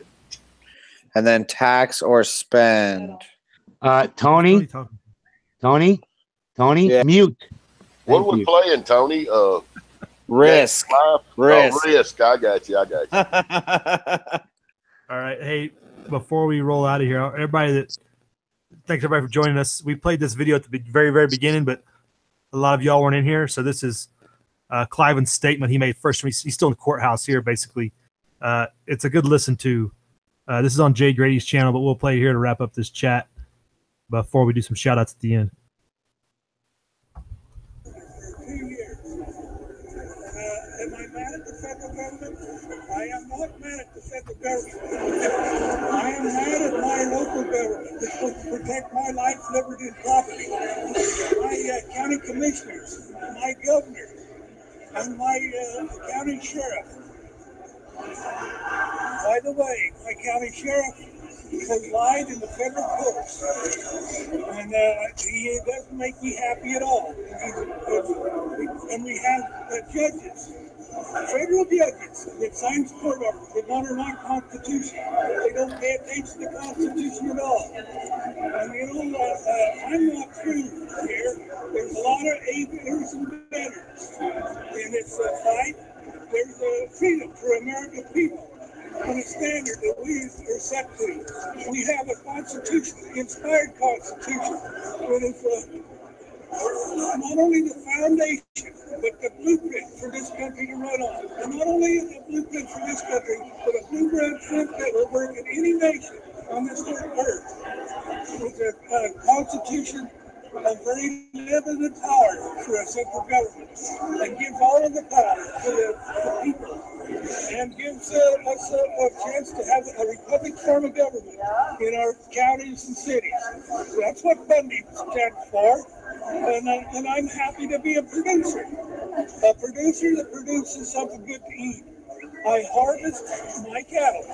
And then tax or spend. Tony, Yeah. mute. What are we playing, Tony? Risk. Risk. Oh, Risk. I got you. All right. Hey, before we roll out of here, thanks everybody for joining us. We played this video at the very, very beginning, but a lot of y'all weren't in here. So this is Cliven's statement he made first. He's still in the courthouse here, basically. It's a good listen to. This is on Jay Grady's channel, but we'll play here to wrap up this chat before we do some shout outs at the end. 2 years. Am I mad at the federal government? I am not mad at the federal government. I am mad at my local government, which was to protect my life, liberty, and property. My county commissioners, my governor, and my county sheriff. By the way, my county sheriff has lied in the federal courts, and he doesn't make me happy at all. And we have judges, federal judges that sign court orders that honor my Constitution. They don't pay attention to the Constitution at all. And I'm not through here. There's a lot of aiders and betters in this fight. There's a freedom for American people and a standard that we are set to. We have a constitution, inspired constitution, that is not only the foundation, but the blueprint for this country to run on. And not only a blueprint for this country, but a blueprint that will work in any nation on this earth. It's a constitution of very limited power for a central government, and gives all of the power to the people, and gives us a chance to have a republic form of government in our counties and cities. So that's what funding stands for, and I'm happy to be a producer that produces something good to eat. I harvest my cattle,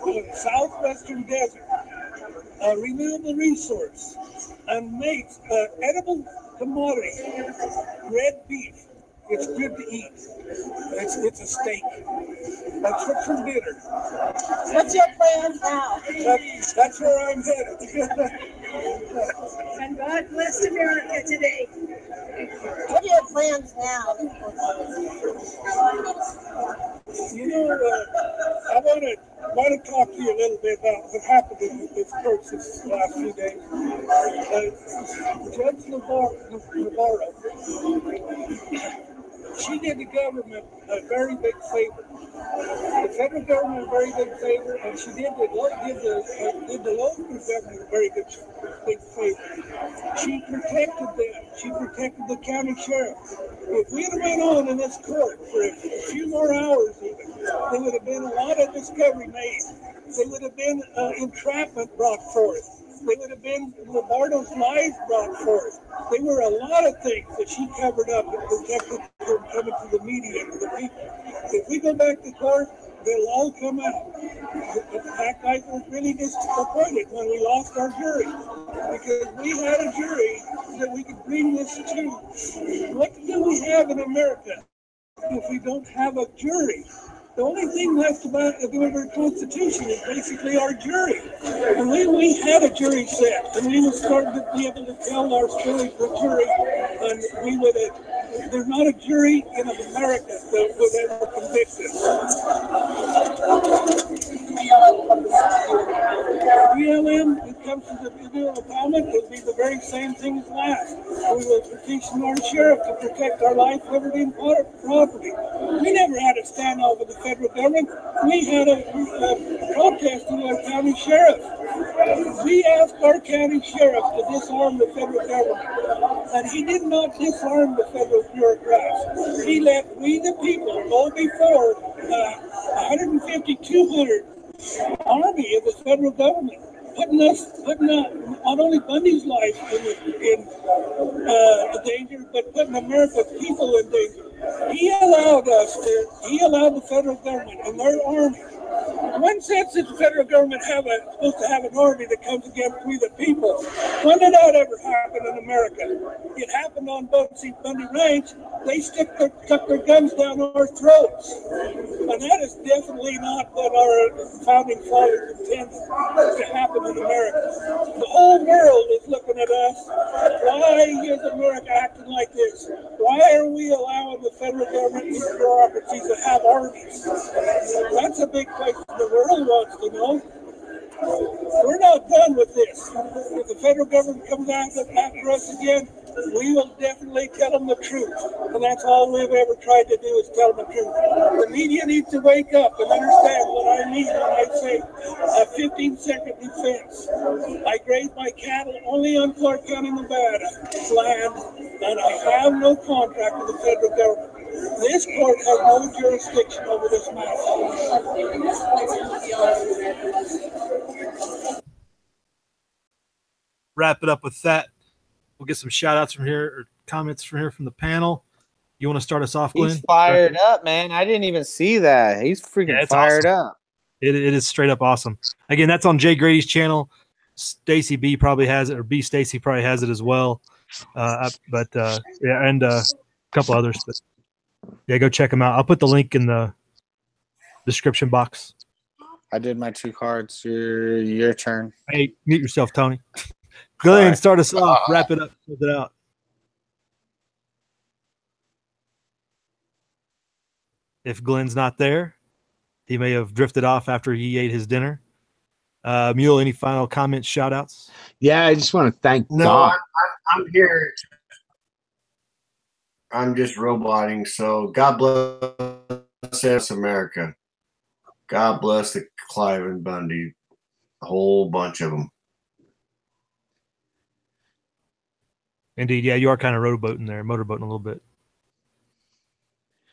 the southwestern desert, a renewable resource, and makes edible commodity, red beef. It's good to eat. It's a steak. That's what's for dinner. What's your plans now? That's where I'm headed. And God bless America today. What are your plans now? You know, I want to talk to you a little bit about what happened in this court this last few days. Judge Navarro, she did the government a very big favor. The federal government a very big favor, and she did the local government a very big favor. She protected them. She protected the county sheriff. If we had went on in this court for a few more hours even, there would have been a lot of discovery made. There would have been entrapment brought forth. There would have been Lombardo's lies brought forth. There were a lot of things that she covered up and protected from coming to the media and to the people. If we go back to court, they'll all come out. In fact, I was really disappointed when we lost our jury, because we had a jury that we could bring this to. What do we have in America if we don't have a jury? The only thing left about our Constitution is basically our jury. And we had a jury set, and we were starting to be able to tell our story to the jury, and we would have. There's not a jury in America that would ever convict us. BLM, it comes to the bill of empowerment, will be the very same thing as last. We will petition our sheriff to protect our life, liberty, and property. We never had a standoff with the federal government. We had a protest to our county sheriff. We asked our county sheriff to disarm the federal government, and he did not disarm the federal bureaucrats. He let we, the people, go before 150, 200 army of the federal government. putting not only Bundy's life in danger, but putting America's people in danger. He allowed the federal government and their army. In one sense, the federal government supposed to have an army that comes against we the people. When did that ever happen in America? It happened on Bundy Ranch. They stuck their guns down our throats. And that is definitely not what our founding fathers intended to happen in America. The whole world is looking at us. Why is America acting like this? Why are we allowing the federal government and bureaucracies to have armies? That's a big question the world wants to know. We're not done with this. If the federal government comes after us again, we will definitely tell them the truth. And that's all we've ever tried to do is tell them the truth. The media needs to wake up and understand what I mean when I say a 15-second defense. I graze my cattle only on Clark County, Nevada land, and I have no contract with the federal government. This court has no jurisdiction over this matter. Wrap it up with that. We'll get some shout outs from here or comments from here from the panel. You want to start us off, Glenn? He's fired up, man. I didn't even see that. He's freaking fired up. It is straight up awesome. Again, that's on Jay Grady's channel. Stacy B probably has it, or B Stacy probably has it as well. Yeah, and a couple others. But yeah, go check them out. I'll put the link in the description box. I did my 2 cards. Your turn. Hey, mute yourself, Tony. Go ahead and start us off. Wrap it up. Close it out. If Glenn's not there, he may have drifted off after he ate his dinner. Mule, any final comments, shout outs? Yeah, I just want to thank No, God. I'm here. I'm just roboting. So God bless America. God bless the Clive and Bundy, a whole bunch of them. Indeed, yeah, you are kind of motorboating a little bit.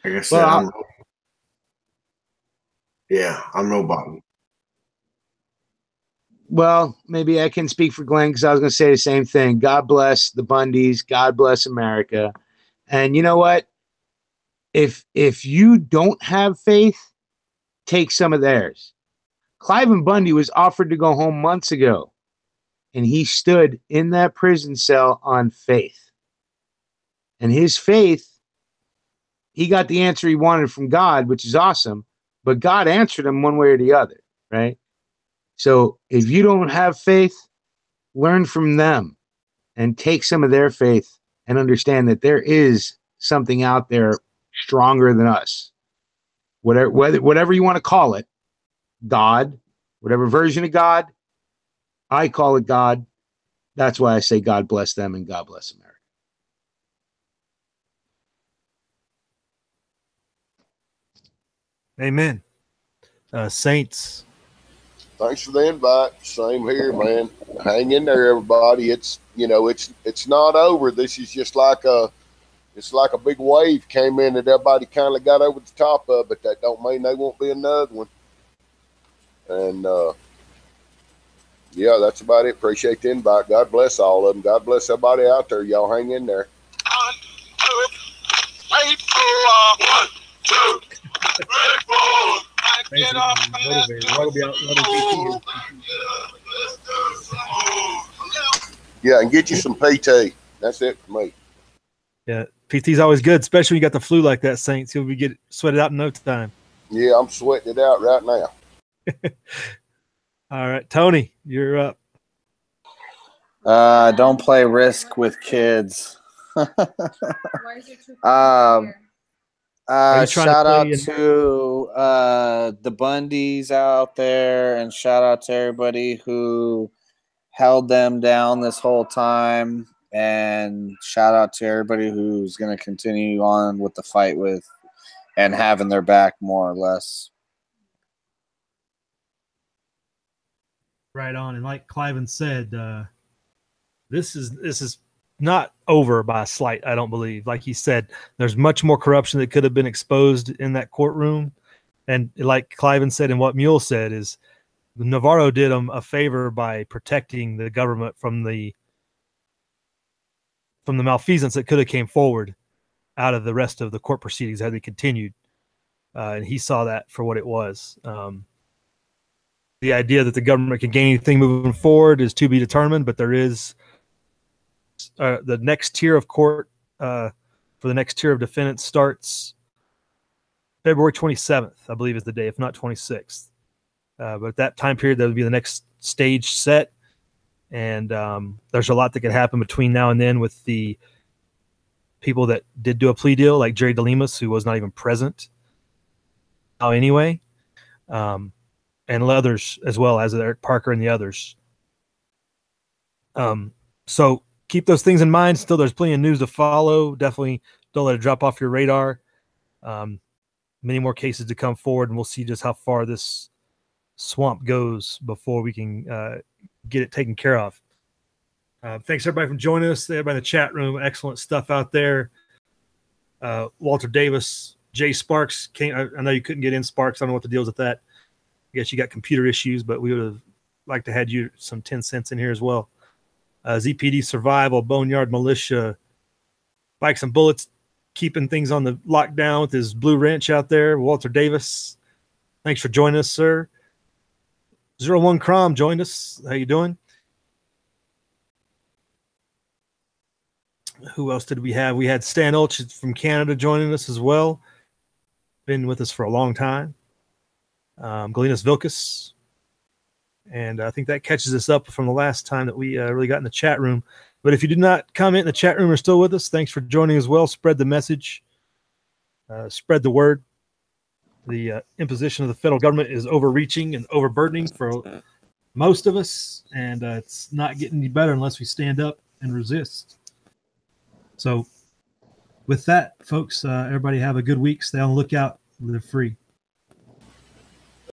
Like I said, I'm roboting. Well, maybe I can speak for Glenn because I was going to say the same thing. God bless the Bundys. God bless America. And you know what? If you don't have faith, take some of theirs. Clive Bundy was offered to go home months ago, and he stood in that prison cell on faith. And his faith, he got the answer he wanted from God, which is awesome, but God answered him one way or the other, right? So if you don't have faith, learn from them and take some of their faith and understand that there is something out there stronger than us. Whatever you want to call it, God, whatever version of God, I call it God. That's why I say God bless them and God bless America. Amen. Saints. Thanks for the invite. Same here, man. Hang in there, everybody. It's not over. This is just like a big wave came in that everybody kind of got over the top of, but that don't mean there won't be another one. And yeah, that's about it. Appreciate the invite. God bless all of them. God bless everybody out there. Y'all hang in there. 1, 2, wait for 1, 2, 3, 4. Get up yeah, and get you some PT. That's it for me. Yeah, PT's always good, especially when you got the flu like that, Saints. You'll be get sweated out in no time. Yeah, I'm sweating it out right now. All right, Tony, you're up. Don't play Risk with kids. Shout out to the Bundys out there, and shout out to everybody who held them down this whole time, and shout out to everybody who's going to continue on with the fight with and having their back, more or less. Right on. And like Cliven said, this is not over by a slight, I don't believe. Like he said, there's much more corruption that could have been exposed in that courtroom. And like Cliven said and what Mule said is Navarro did him a favor by protecting the government from the malfeasance that could have came forward out of the rest of the court proceedings had they continued. And he saw that for what it was. The idea that the government can gain anything moving forward is to be determined, but there is the next tier of court for the next tier of defendants starts February 27th, I believe is the day, if not 26th. But at that time period, that would be the next stage set. And there's a lot that could happen between now and then with the people that did do a plea deal, like Jerry DeLemus, who was not even present anyway, and others as well as Eric Parker and the others. So keep those things in mind. Still, there's plenty of news to follow. Definitely don't let it drop off your radar. Many more cases to come forward, and we'll see just how far this swamp goes before we can get it taken care of. Thanks everybody for joining us. Everybody in the chat room, excellent stuff out there. Walter Davis, Jay Sparks came. I know you couldn't get in, Sparks. I don't know what the deal is with that. I guess you got computer issues, but we would have liked to have you some 10 cents in here as well. ZPD Survival, Boneyard Militia, Bikes and Bullets, keeping things on the lockdown with his blue wrench out there. Walter Davis, thanks for joining us, sir. 01 Crom joined us. How you doing? Who else did we have? We had Stan Ulch from Canada joining us as well. Been with us for a long time. Galenas Vilkas. And I think that catches us up from the last time that we really got in the chat room. But if you did not comment in the chat room or still with us, thanks for joining as well. Spread the message. Spread the word. The imposition of the federal government is overreaching and overburdening for most of us. And it's not getting any better unless we stand up and resist. So with that, folks, everybody have a good week. Stay on the lookout. Live free.